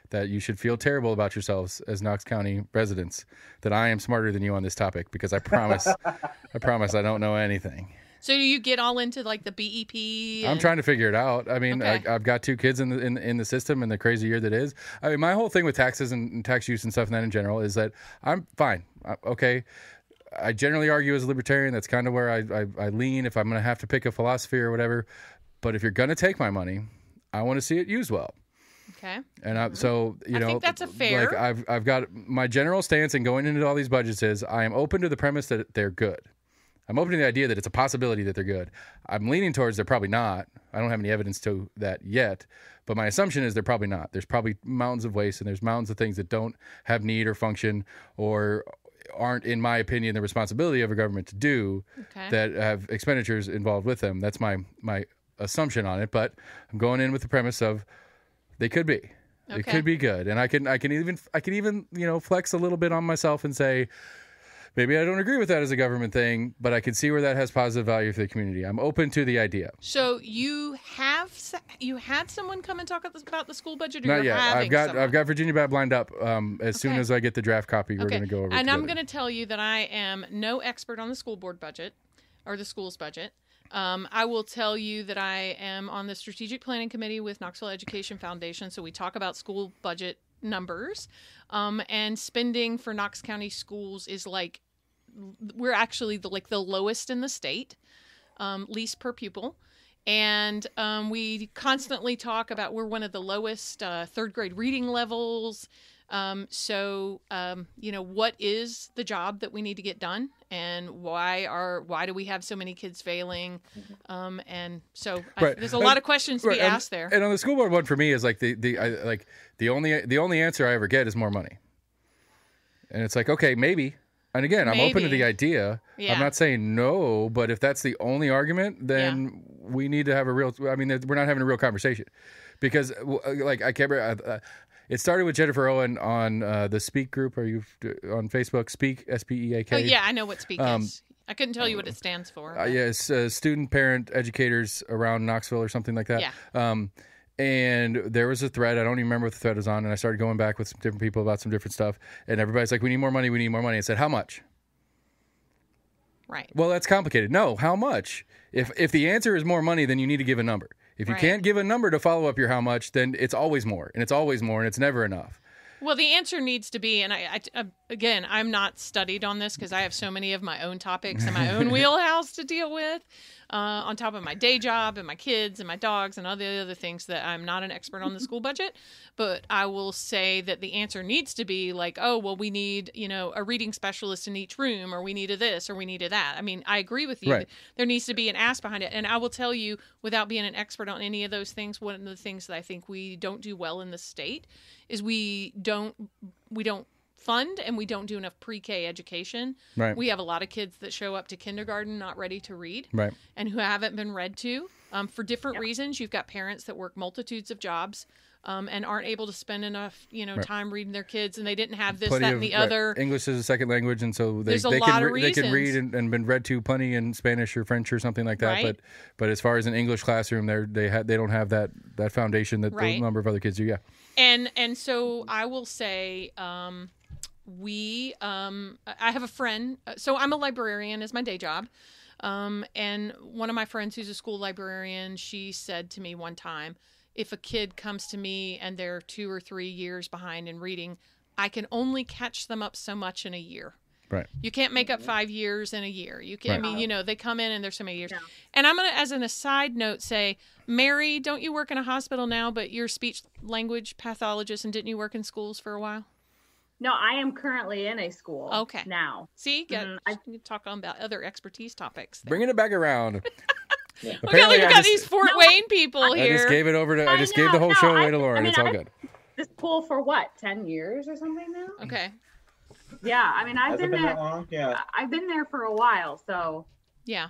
That you should feel terrible about yourselves as Knox County residents. That I am smarter than you on this topic because I promise I don't know anything. So do you get all into like the BEP? I'm trying to figure it out. I mean, okay. I've got 2 kids in the system, and the crazy year that is. I mean, my whole thing with taxes and tax use and stuff and that in general is that I'm fine. Okay. I generally argue as a libertarian. That's kind of where I lean if I'm going to have to pick a philosophy or whatever. But if you're going to take my money, I want to see it used well. Okay. And I think that's a fair. Like I've got my general stance in going into all these budgets is I am open to the premise that they're good. I'm open to the idea that it's a possibility that they're good. I'm leaning towards they're probably not. I don't have any evidence to that yet, but my assumption is they're probably not. There's probably mountains of waste and there's mountains of things that don't have need or function or aren't, in my opinion, the responsibility of a government to do that have expenditures involved with them. That's my assumption on it, but I'm going in with the premise of they could be. It could be good. And I can even flex a little bit on myself and say, maybe I don't agree with that as a government thing, but I can see where that has positive value for the community. I'm open to the idea. So you had someone come and talk about the school budget, or not you're yet. having I've got Virginia Babb lined up. As soon as I get the draft copy, we're going to go over. And together. I'm going to tell you that I am no expert on the school board budget or the school's budget. I will tell you that I am on the strategic planning committee with Knoxville Education Foundation, so we talk about school budget numbers, and spending for Knox County schools is we're actually the lowest in the state, least per pupil, and we constantly talk about we're one of the lowest third grade reading levels. So what is the job that we need to get done, and why do we have so many kids failing? And so there's a lot of questions to be asked there. And on the school board one for me is the only answer I ever get is more money. And it's like, okay, maybe. And again, I'm open to the idea. Yeah. I'm not saying no, but if that's the only argument, then we need to have we're not having a real conversation, because I can't remember. It started with Jennifer Owen on the Speak group. Are you on Facebook? Speak, SPEAK. Oh, yeah, I know what Speak is. I couldn't tell you what it stands for. It's student, parent, educators around Knoxville or something like that. Yeah. And there was a thread. I don't even remember what the thread was on. And I started going back with some different people about some different stuff. And everybody's like, we need more money. We need more money. I said, how much? Right. Well, that's complicated. No, how much? If the answer is more money, then you need to give a number. If you can't give a number to follow up your how much, then it's always more, and it's always more, and it's never enough. Well, the answer needs to be, and again, I'm not studied on this because I have so many of my own topics and my own wheelhouse to deal with, on top of my day job and my kids and my dogs and all the other things that I'm not an expert on the school budget. But I will say that the answer needs to be like, oh, well, we need, a reading specialist in each room, or we need a this, or we need a that. I mean, I agree with you. Right. There needs to be an ask behind it. And I will tell you, without being an expert on any of those things, one of the things that I think we don't do well in the state is we don't fund and we don't do enough pre-K education. Right. We have a lot of kids that show up to kindergarten not ready to read, right, and who haven't been read to for different reasons. You've got parents that work multitudes of jobs and aren't able to spend enough right. time reading their kids, and they didn't have this, plenty that, and the other. English is a second language, and so they There's they can read and been read to plenty in Spanish or French or something like that. Right. But as far as an English classroom, they don't have that foundation that Right. the number of other kids do. Yeah. And so I will say, I have a friend. So I'm a librarian as my day job. And one of my friends who's a school librarian, she said to me one time, if a kid comes to me and they're 2 or 3 years behind in reading, I can only catch them up so much in a year. Right. You can't make up 5 years in a year. You can, Right. I mean, they come in and there's so many years. Yeah. And I'm going to, as an aside note, say, Mary, don't you work in a hospital now, but you're a speech language pathologist, and didn't you work in schools for a while? No, I am currently in a school. Okay. Now. See, I you talk about other expertise topics. There. Bringing it back around. Yeah. Apparently, We've I got just- these Fort Wayne people I here. just gave it over to. I I just gave the know, whole show no, away to Lauren. It's all I've good. been in this school for what, 10 years or something now? Okay. Yeah, I mean, I've Has it been been there. that long? Yeah. I've been there for a while, so. Yeah.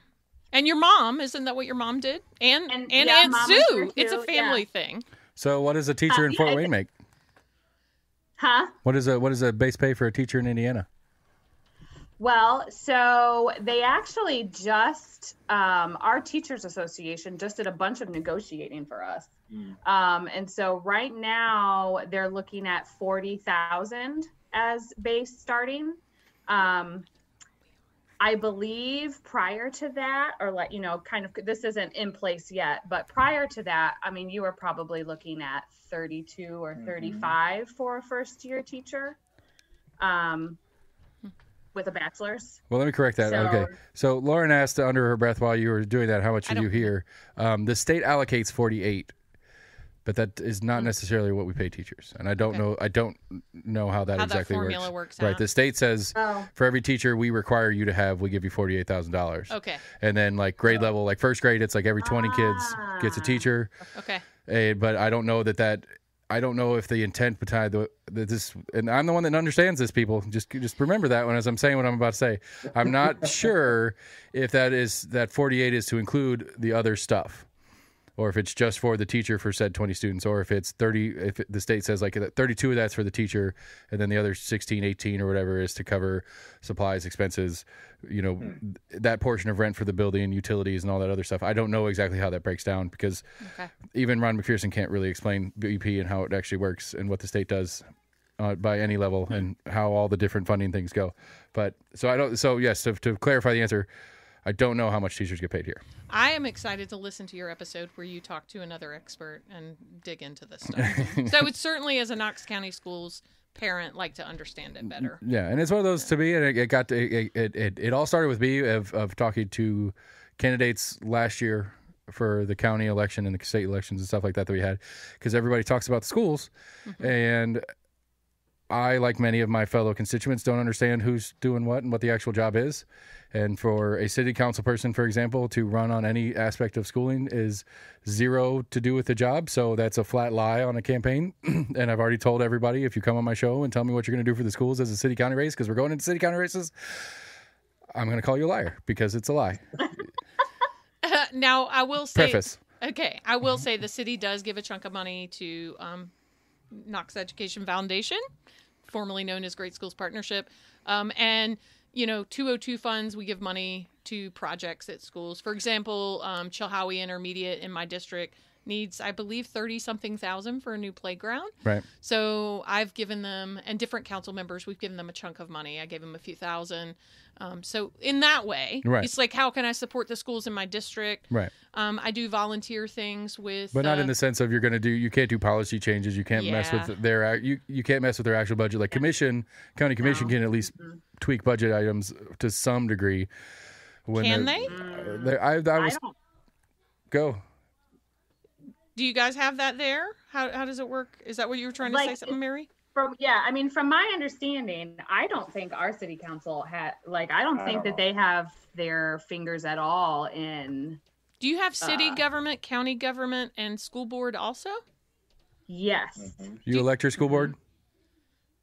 And your mom, isn't that what your mom did? And yeah, Aunt Mom was Sue. here It's a too, family yeah. thing. So, what does a teacher in yeah, Fort Wayne make? Huh? What is a base pay for a teacher in Indiana? Well, so they actually just, our teachers association just did a bunch of negotiating for us. And so right now they're looking at 40,000 as base starting. I believe prior to that, or kind of, this isn't in place yet, but prior to that, I mean, you were probably looking at 32 or 35 for a first year teacher. With a bachelor's. Well, let me correct that. Okay. So Lauren asked under her breath while you were doing that, how much did you hear? The state allocates 48, but that is not necessarily what we pay teachers. And I don't know how that exactly formula works Right. out. The state says for every teacher we require you to have, we give you $48,000. Okay. And then like grade level, like first grade, it's like every 20 kids gets a teacher. Okay. But I don't know that I don't know if the intent behind this, and I'm the one that understands this, people. Just remember that as I'm saying what I'm about to say. I'm not sure if that 48 is to include the other stuff, or if it's just for the teacher for said 20 students, or if it's 30, if the state says like 32 of that's for the teacher, and then the other 16, 18 or whatever is to cover supplies, expenses, that portion of rent for the building, utilities, and all that other stuff. I don't know exactly how that breaks down because even Ron McPherson can't really explain BP and how it actually works and what the state does by any level and how all the different funding things go. But yes, to clarify the answer, I don't know how much teachers get paid here. I am excited to listen to your episode where you talk to another expert and dig into this stuff. So I would certainly, as a Knox County Schools parent, like to understand it better. Yeah, and it's one of those to me, and it all started with me of talking to candidates last year for the county election and the state elections and stuff like that we had, because everybody talks about the schools, and I, like many of my fellow constituents, don't understand who's doing what and what the actual job is. And for a city council person, for example, to run on any aspect of schooling is zero to do with the job. So that's a flat lie on a campaign. And I've already told everybody, if you come on my show and tell me what you're going to do for the schools as a city county race, because we're going into city county races, I'm going to call you a liar because it's a lie. Now, I will say... Preface. Okay, I will say the city does give a chunk of money to Knox Education Foundation, formerly known as Great Schools Partnership. And 202 funds, we give money to projects at schools. For example, Chilhowie Intermediate in my district needs, I believe, 30-something thousand for a new playground. Right. So I've given them, and different council members, we've given them a chunk of money. I gave them a few thousand. So in that way, Right. it's like, how can I support the schools in my district? Right. I do volunteer things with, but not in the sense of you can't do policy changes. You can't mess with you can't mess with their actual budget. Like county commission can at least tweak budget items to some degree. Can they? I was don't. go. Do you guys have that there? How does it work? Is that what you were trying to say something, Mary? From my understanding, I don't think our city council had, I don't think that they have their fingers at all in. Do you have city government, county government, and school board also? Yes. You elect your school board?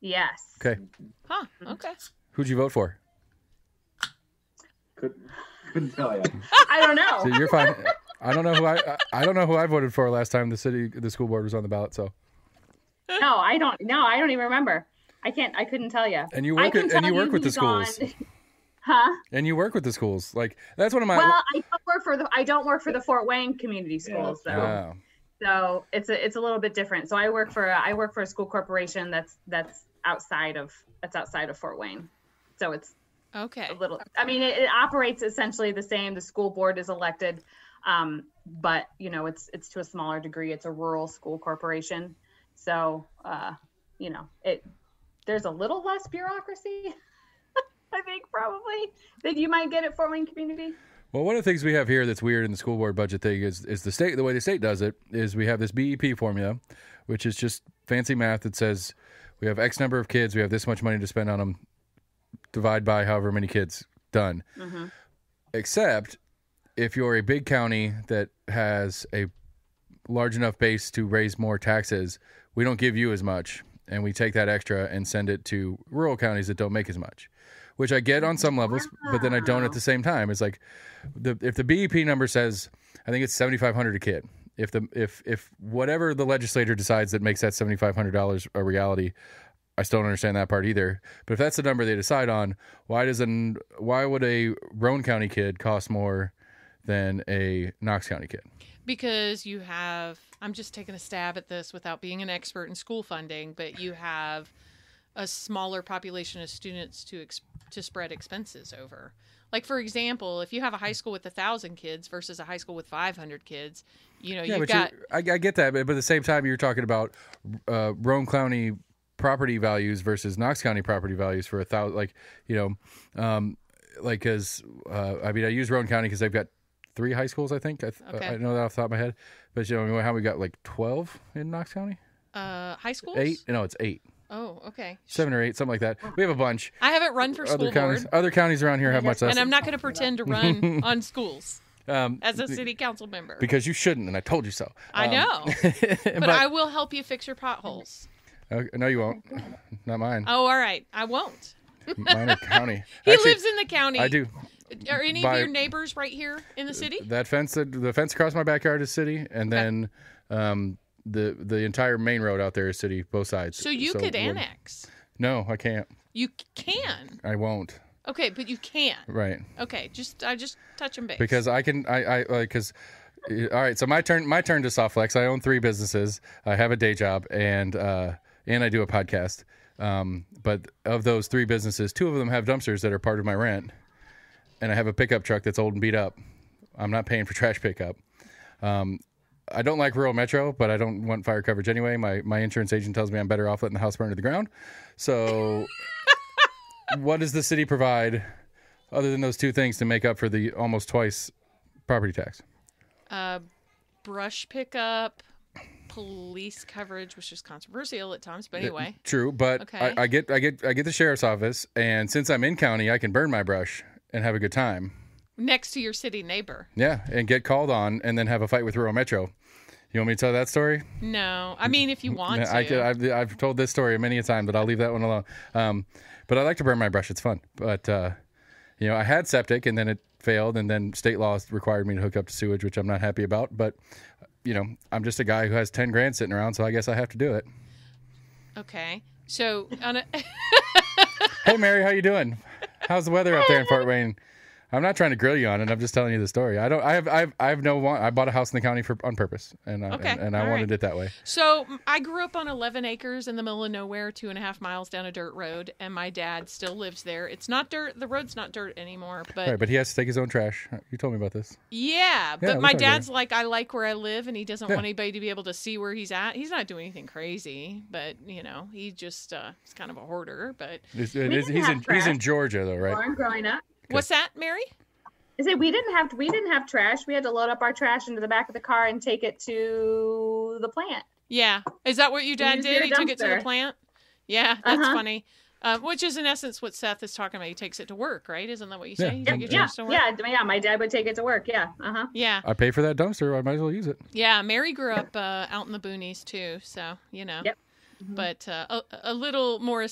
Yes. Okay. Huh. Okay. Who'd you vote for? Couldn't tell you. I don't know. So you're fine. I don't know who I voted for last time the school board was on the ballot. So. No, I don't even remember. I couldn't tell you. And you work with the schools. Huh? And you work with the schools. Like, that's one of my. Well, I don't work for the Fort Wayne community schools though. Oh. So it's a little bit different. So I work for a school corporation that's outside of Fort Wayne. So it's okay. A little. I mean, it operates essentially the same. The school board is elected, but it's to a smaller degree. It's a rural school corporation. So, there's a little less bureaucracy, I think, probably, that you might get at Fort Wayne Community. Well, one of the things we have here that's weird in the school board budget thing is the way the state does it is we have this BEP formula, which is just fancy math that says we have X number of kids, we have this much money to spend on them, divide by however many kids, done. Mm-hmm. Except if you're a big county that has a large enough base to raise more taxes, we don't give you as much, and we take that extra and send it to rural counties that don't make as much, which I get on some levels, but then I don't at the same time. It's like if the BEP number says, I think it's $7,500 a kid. If whatever the legislator decides that makes that $7,500 a reality, I still don't understand that part either. But if that's the number they decide on, why would a Roane County kid cost more than a Knox County kid? Because you have, I'm just taking a stab at this without being an expert in school funding, but you have a smaller population of students to spread expenses over. Like, for example, if you have a high school with 1,000 kids versus a high school with 500 kids, you've got... I get that, but at the same time, you're talking about Roane County property values versus Knox County property values for 1,000, because I use Roane County because they've got 3 high schools, I think. I know that off the top of my head. But how we got 12 in Knox County? High schools? 8? No, it's 8. Oh, okay. 7 or 8, something like that. We have a bunch. I haven't run for school board. Other counties around here have much less. And I'm not going to pretend to run on schools as a city council member. Because you shouldn't, and I told you so. I know. but I will help you fix your potholes. No, you won't. Not mine. Oh, all right. I won't. Mine are county. He lives in the county. I do. Are any of your neighbors right here in the city? The fence across my backyard is city, and then the entire main road out there is city, both sides. So you could annex. No, I can't. You can. I won't. Okay, but you can. Right. Okay, I just touch and base. Because I can. Because. All right, so my turn to soft flex. I own 3 businesses. I have a day job, and I do a podcast. But of those 3 businesses, 2 of them have dumpsters that are part of my rent. And I have a pickup truck that's old and beat up. I'm not paying for trash pickup. I don't like rural metro, but I don't want fire coverage anyway. My insurance agent tells me I'm better off letting the house burn to the ground. So what does the city provide other than those 2 things to make up for the almost twice property tax? Brush pickup, police coverage, which is controversial at times, but anyway. True, but okay. I get the sheriff's office, and since I'm in county, I can burn my brush and have a good time. Next to your city neighbor. Yeah, and get called on and then have a fight with Rural Metro. You want me to tell that story? No. I mean, if you want to. I've told this story many a time, but I'll leave that one alone. But I like to burn my brush. It's fun. But, I had septic, and then it failed, and then state laws required me to hook up to sewage, which I'm not happy about. But, I'm just a guy who has 10 grand sitting around, so I guess I have to do it. Okay. So, Hey, Mary, how you doing? How's the weather up there in Fort Wayne? I'm not trying to grill you on it. I'm just telling you the story. I bought a house in the county on purpose, and I wanted it that way. So I grew up on 11 acres in the middle of nowhere, 2.5 miles down a dirt road, and my dad still lives there. It's not dirt. The road's not dirt anymore, but right, but he has to take his own trash. You told me about this. Yeah, but my dad's like, I like where I live, and he doesn't want anybody to be able to see where he's at. He's not doing anything crazy, but he just is kind of a hoarder. But he's in Georgia though, right? Born growing up. What's that, Mary? I said we didn't have trash. We had to load up our trash into the back of the car and take it to the plant. Yeah, is that what your dad did? He took it to the plant. Yeah, that's funny. Which is in essence what Seth is talking about. He takes it to work, right? Isn't that what you say? Yeah. My dad would take it to work. Yeah. Yeah. I pay for that dumpster. I might as well use it. Yeah, Mary grew up out in the boonies too, so Yep. Mm-hmm. But a little more.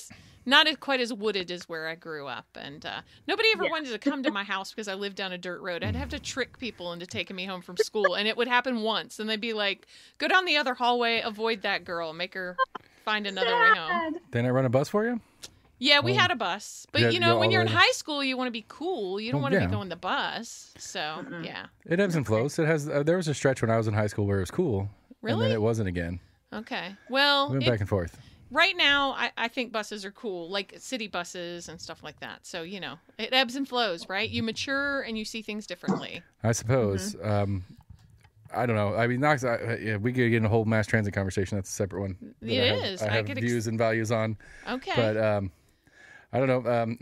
Not quite as wooded as where I grew up. And nobody ever wanted to come to my house because I lived down a dirt road. I'd have to trick people into taking me home from school. And it would happen once. And they'd be like, go down the other hallway, avoid that girl, make her find another way home. Didn't I run a bus for you? Yeah, we had a bus. But, when you're in high school, you want to be cool. You don't want to be going the bus. So, yeah. It ebbs and flows. It has. There was a stretch when I was in high school where it was cool. Really? And then it wasn't again. Okay. Well, we went back and forth. Right now, I think buses are cool, like city buses and stuff like that. So, it ebbs and flows, right? You mature and you see things differently. I suppose. Mm-hmm. I don't know. I mean, Knox, we could get in a whole mass transit conversation. That's a separate one. It is. I have views and values on. Okay. But I don't know.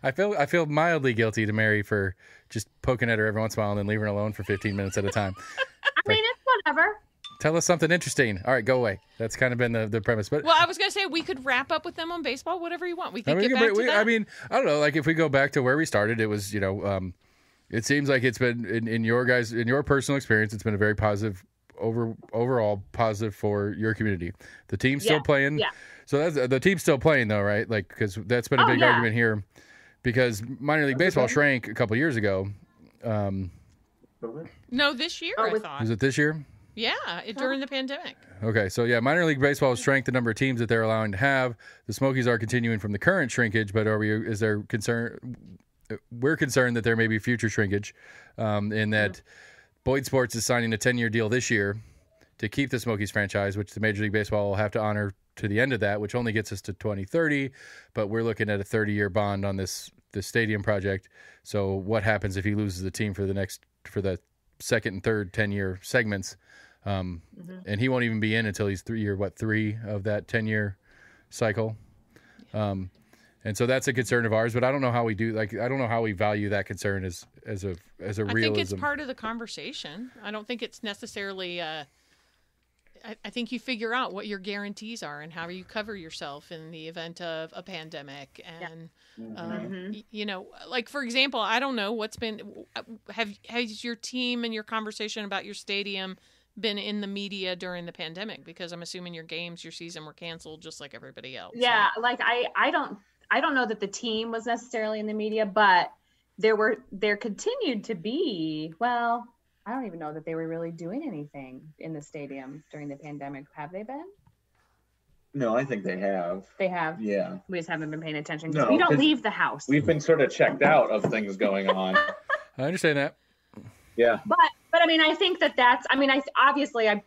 I feel mildly guilty to Mary for just poking at her every once in a while and then leaving her alone for 15 minutes at a time. I mean, it's whatever. Tell us something interesting. All right, go away. That's kind of been the premise. But I was going to say we could wrap up with them on baseball, whatever you want. We could get back to that. I mean, I don't know. Like if we go back to where we started, it was, it seems like it's been in your personal experience, it's been a very positive overall positive for your community. The team's still playing. Yeah. So the team's still playing though, right? Like because that's been a big argument here because minor league baseball shrank a couple years ago. No, this year I thought. Was it this year? Yeah, during the pandemic. Okay, so minor league baseball has shrank the number of teams that they're allowing to have. The Smokies are continuing from the current shrinkage, but is there concern? We're concerned that there may be future shrinkage, in that Boyd Sports is signing a 10-year deal this year to keep the Smokies franchise, which the Major League Baseball will have to honor to the end of that, which only gets us to 2030. But we're looking at a 30-year bond on this stadium project. So what happens if he loses the team for the second and third 10-year segments? And he won't even be in until he's 3 of that 10-year cycle. And so that's a concern of ours, but I don't know how we do. I don't know how we value that concern as a realism. I think it's part of the conversation. I don't think it's necessarily. I think you figure out what your guarantees are and how you cover yourself in the event of a pandemic. And like for example, I don't know what's been. Has your team and your conversation about your stadium been in the media during the pandemic? Because I'm assuming your games, your season were canceled just like everybody else. Yeah, like I don't know that the team was necessarily in the media, but there continued to be, well, I don't even know that they were really doing anything in the stadium during the pandemic. Have they been? No, I think they have. They have? Yeah. We just haven't been paying attention because we don't leave the house. We've been sort of checked out of things going on. I understand that. Yeah. But I mean, I think that's, I mean, obviously I'm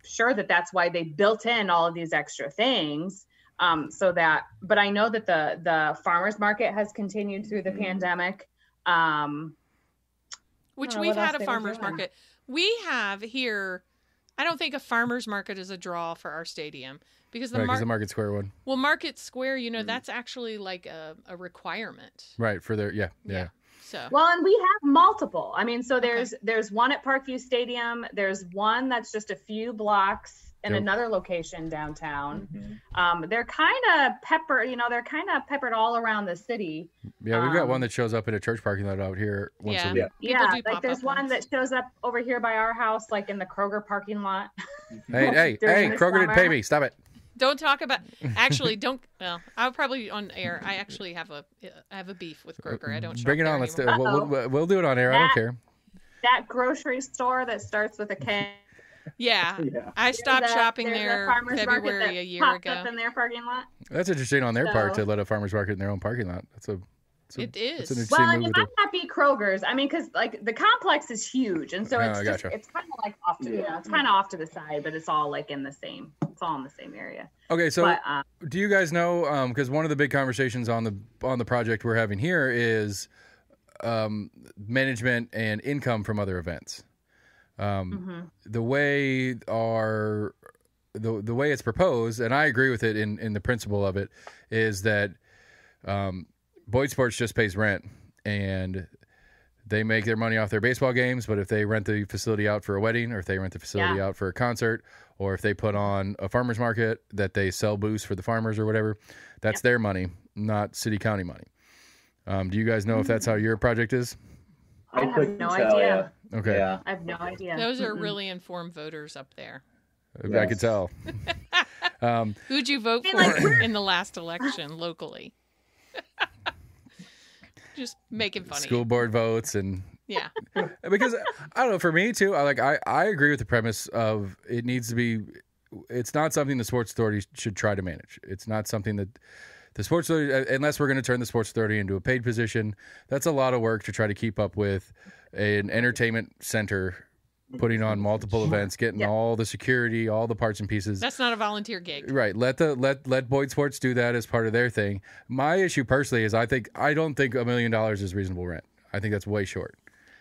sure that's why they built in all of these extra things. But I know that the farmers market has continued through the pandemic. Which we've had a farmers market. We have here, I don't think a farmers market is a draw for our stadium because the Market Square one. Well, Market Square, that's actually like a requirement. Right. For their, yeah. So. Well, and we have multiple. I mean, so there's one at Parkview Stadium. There's one that's just a few blocks in another location downtown. They're kind of peppered all around the city. Yeah, we've got one that shows up in a church parking lot out here once a week. Yeah, like there's one that shows up over here by our house, like in the Kroger parking lot. Hey, Kroger didn't pay me. Stop it. Don't talk about. Actually, don't. Well, I'll probably on air. I actually have a beef with Kroger. I don't. Bring it on. Let's do. We'll do it on air. I don't care. That grocery store that starts with a K. Yeah. I stopped shopping there February a year ago. Up in their parking lot. That's interesting on their part to let a farmer's market in their own parking lot. It is. It's an interesting Well, and move it might not be Kroger's. I mean, because like the complex is huge, and so it's just it's kind of like off to it's kind of off to the side, but it's all like in the same. It's all in the same area. Okay, so do you guys know? Because one of the big conversations on the project we're having here is management and income from other events. The way the way it's proposed, and I agree with it in the principle of it, is that Boyd Sports just pays rent, and they make their money off their baseball games. But if they rent the facility out for a wedding, or if they rent the facility out for a concert, or if they put on a farmer's market that they sell booze for the farmers or whatever, that's their money, not city county money. Do you guys know if that's how your project is? I have no idea. Okay. Yeah. I have no idea. Those are really informed voters up there. Yes. I could tell. Who'd you vote for in the last election locally? Just making fun of you. School board votes and because I don't know, for me too, I agree with the premise of it needs to be. It's not something the Sports Authority should try to manage. It's not something that the Sports Authority, unless we're going to turn the Sports Authority into a paid position, that's a lot of work to try to keep up with an entertainment center putting on multiple events, getting all the security, all the parts and pieces. That's not a volunteer gig. Right. Let Boyd Sports do that as part of their thing. My issue personally is I don't think $1 million is reasonable rent. I think that's way short.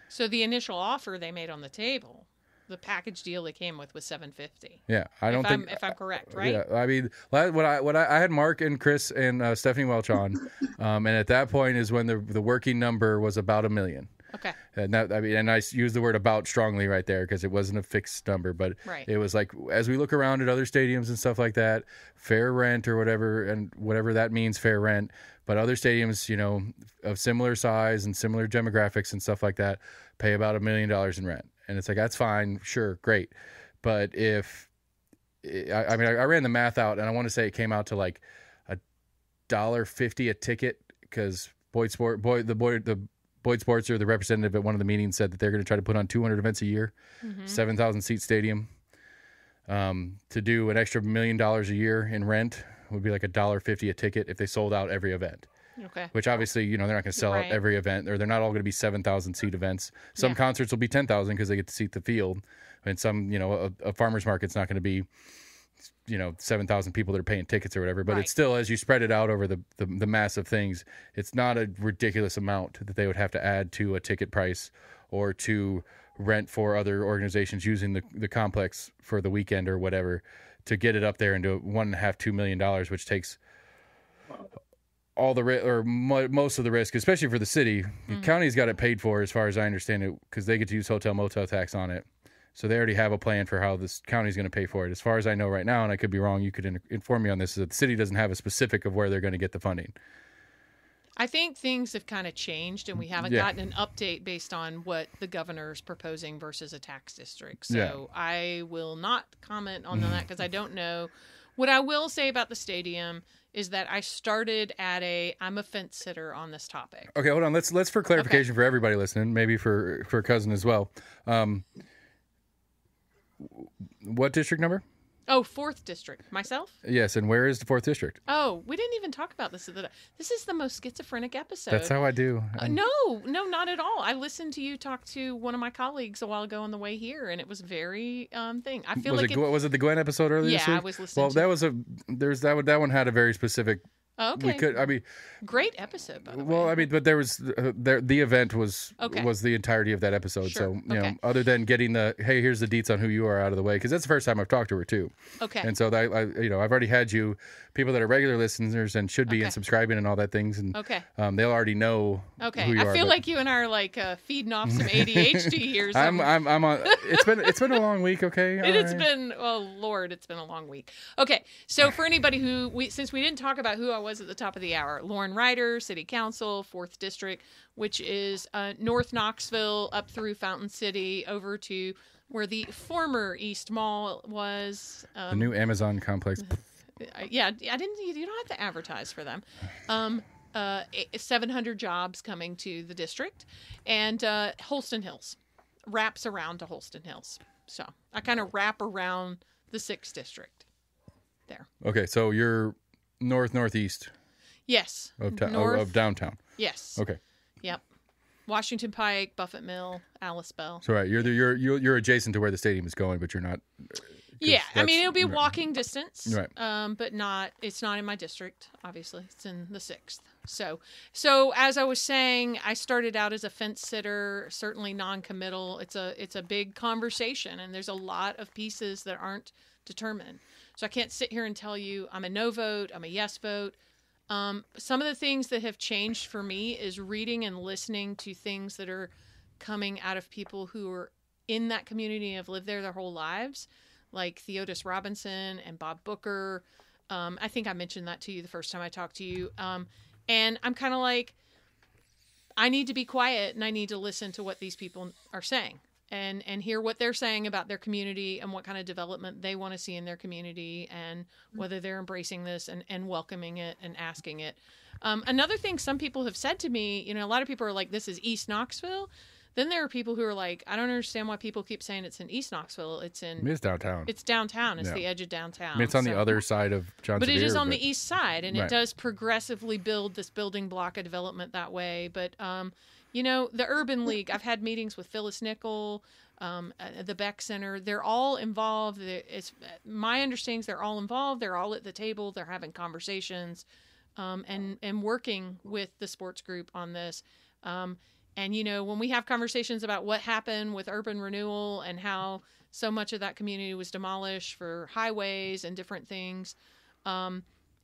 So the initial offer they made on the table, the package deal they came with was $750. Yeah, I don't think if I'm correct, right? Yeah, I mean, I had Mark and Chris and Stephanie Welch on, and at that point is when the working number was about $1 million. Okay. And I use the word about strongly right there because it wasn't a fixed number, but it was like, as we look around at other stadiums and stuff like that, fair rent or whatever, and whatever that means, fair rent. But other stadiums, of similar size and similar demographics and stuff like that, pay about $1 million in rent. And it's like, that's fine. Sure. Great. But I ran the math out, and I want to say it came out to like $1.50 a ticket because Boyd Sports or the representative at one of the meetings said that they're going to try to put on 200 events a year, 7,000 seat stadium. To do an extra $1 million a year in rent would be like $1.50 a ticket if they sold out every event. Okay. Which obviously, they're not going to sell out every event, or they're not all going to be 7,000 seat events. Some concerts will be 10,000 because they get to seat the field, and some, a farmer's market's not going to be 7,000 people that are paying tickets or whatever, but it's still, as you spread it out over the massive things, it's not a ridiculous amount that they would have to add to a ticket price or to rent for other organizations using the complex for the weekend or whatever to get it up there into $1.5-2 million, which takes all the most of the risk, especially for the city. The county's got it paid for, as far as I understand it, because they get to use hotel motel tax on it. So they already have a plan for how this county is going to pay for it. As far as I know right now, and I could be wrong, you could inform me on this, is that the city doesn't have a specific of where they're going to get the funding. I think things have kind of changed, and we haven't gotten an update based on what the governor's proposing versus a tax district. So I will not comment on that because I don't know. What I will say about the stadium is that I started I'm a fence sitter on this topic. Okay, hold on. Let's for clarification for everybody listening, maybe for Cousin as well. What district number? Oh, 4th district. Myself? Yes, and where is the 4th district? Oh, we didn't even talk about this. This is the most schizophrenic episode. That's how I do. No, not at all. I listened to you talk to one of my colleagues a while ago on the way here, and it was very thing. I feel was it the Gwen episode earlier this week? Yeah, I was listening. Well, that one had a very specific. Okay. Great episode, by the way. Well, but there was the event was the entirety of that episode. Sure. So other than getting hey, here's the deets on who you are out of the way, because that's the first time I've talked to her too. Okay. And so I've already had people that are regular listeners and should be and subscribing and all that things, and they'll already know. Okay. Who you are, I feel like you and I are like feeding off some ADHD here. I'm on. It's been a long week. Okay. It's been it's been a long week. Okay. So for anybody since we didn't talk about who I was at the top of the hour, Lauren Ryder, City Council, 4th District, which is North Knoxville up through Fountain City over to where the former East Mall was. The new Amazon complex. Yeah, you don't have to advertise for them. 700 jobs coming to the district, and Holston Hills wraps around to Holston Hills. So I kind of wrap around the 6th district there. Okay, so you're northeast. Yes. Of downtown. Yes. Okay. Yep. Washington Pike, Buffett Mill, Alice Bell. So right, you're adjacent to where the stadium is going, but you're not. Yeah, I mean it'll be walking distance, right? But it's not in my district. Obviously, it's in the 6th. So as I was saying, I started out as a fence sitter, certainly non-committal. It's a big conversation, and there's a lot of pieces that aren't determined. So I can't sit here and tell you I'm a no vote, I'm a yes vote. Some of the things that have changed for me is reading and listening to things that are coming out of people who are in that community and have lived there their whole lives, like Theodis Robinson and Bob Booker. I think I mentioned that to you the first time I talked to you. And I'm kind of like, I need to be quiet and I need to listen to what these people are saying and hear what they're saying about their community and what kind of development they want to see in their community and whether they're embracing this and welcoming it and asking it. Another thing some people have said to me, a lot of people are like, this is East Knoxville. Then there are people who are like, I don't understand why people keep saying it's in East Knoxville. It's downtown. It's downtown. It's the edge of downtown. I mean, it's on the other side of John But Sevier, it is on the east side, and right. It does progressively build this building block of development that way. But, the Urban League, I've had meetings with Phyllis Nickel, the Beck Center. They're all involved. It's my understanding is they're all involved. They're all at the table. They're having conversations and working with the sports group on this. And, when we have conversations about what happened with urban renewal and how so much of that community was demolished for highways and different things,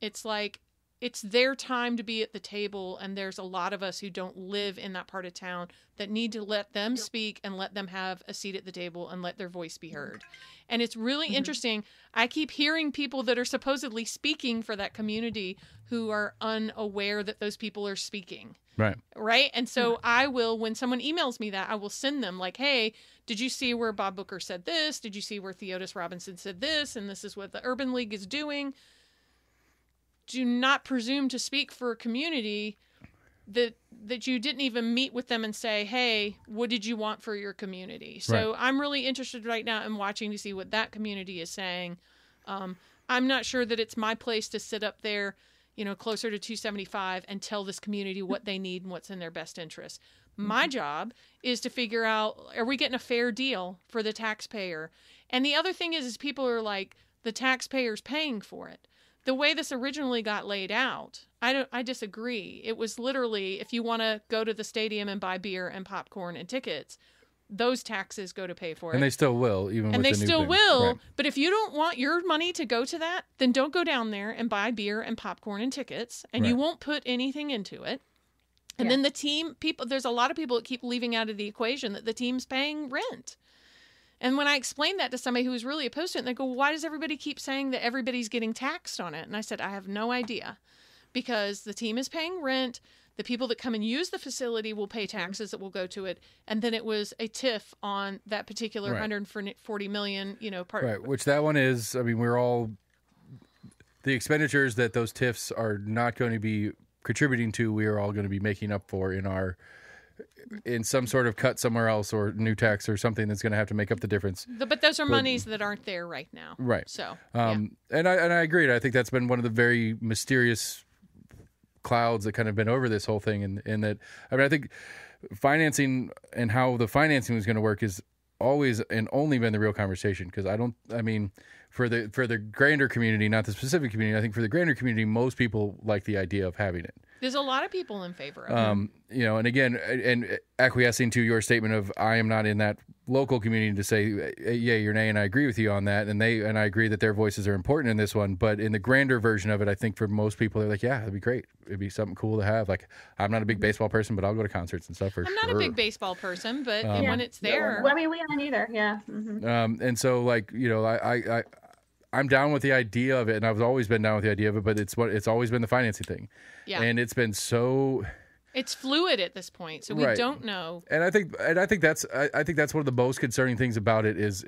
it's like it's their time to be at the table. And there's a lot of us who don't live in that part of town that need to let them speak and let them have a seat at the table and let their voice be heard. And it's really interesting. I keep hearing people that are supposedly speaking for that community who are unaware that those people are speaking. Right. And so I will, when someone emails me that, I will send them like, hey, did you see where Bob Booker said this? Did you see where Theodis Robinson said this? And this is what the Urban League is doing. Do not presume to speak for a community that you didn't even meet with them and say, hey, what did you want for your community? So I'm really interested right now in watching to see what that community is saying. I'm not sure that it's my place to sit up there, closer to 275 and tell this community what they need and what's in their best interest. My job is to figure out, are we getting a fair deal for the taxpayer? And the other thing is people are like, the taxpayer's paying for it. The way this originally got laid out, I disagree. It was literally, if you want to go to the stadium and buy beer and popcorn and tickets, those taxes go to pay for it. And they still will, even with the new thing. And they still will. Right. But if you don't want your money to go to that, then don't go down there and buy beer and popcorn and tickets, and you won't put anything into it. And then the team, there's a lot of people that keep leaving out of the equation that the team's paying rent. And when I explained that to somebody who was really opposed to it, they go, well, why does everybody keep saying that everybody's getting taxed on it? And I said, I have no idea, because the team is paying rent. The people that come and use the facility will pay taxes that will go to it. And then it was a TIF on that particular $140 million, part. Right, which that one is, I mean, we're all, the expenditures that those TIFs are not going to be contributing to, we are all going to be making up for in some sort of cut somewhere else or new tax or something that's going to have to make up the difference. But those are monies that aren't there right now. Right. So, and I agreed. I think that's been one of the very mysterious clouds that kind of been over this whole thing. And that, I mean, I think financing and how the financing was going to work is always and only been the real conversation. Because for the grander community, not the specific community, I think for the grander community, most people like the idea of having it. There's a lot of people in favor of it. And again, and acquiescing to your statement of I am not in that local community to say, yeah, you're nay, and I agree with you on that. And I agree that their voices are important in this one. But in the grander version of it, I think for most people, they're like, yeah, that'd be great. It'd be something cool to have. Like, I'm not a big baseball person, but I'll go to concerts and stuff for sure. I'm not a big baseball person, but when it's there. Well, I mean, we aren't either. Yeah. Mm-hmm. And so, like, I'm down with the idea of it, and I've always been down with the idea of it, but it's always been the financing thing. Yeah. And it's been so... It's fluid at this point, so we don't know. And I think that's one of the most concerning things about it is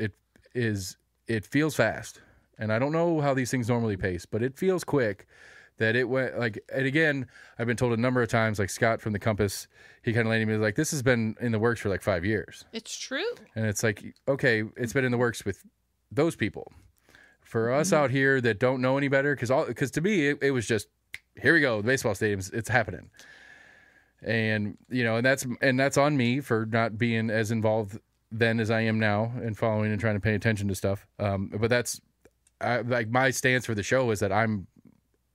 it feels fast. And I don't know how these things normally pace, but it feels quick that it went like, and again, I've been told a number of times, like Scott from the Compass, he kind of landed me like, this has been in the works for like 5 years. It's true. And it's like, okay, it's been in the works with those people. For us out here that don't know any better, because to me, it was just, here we go, the baseball stadiums, it's happening. And and that's on me for not being as involved then as I am now and following and trying to pay attention to stuff. But that's like my stance for the show is that I'm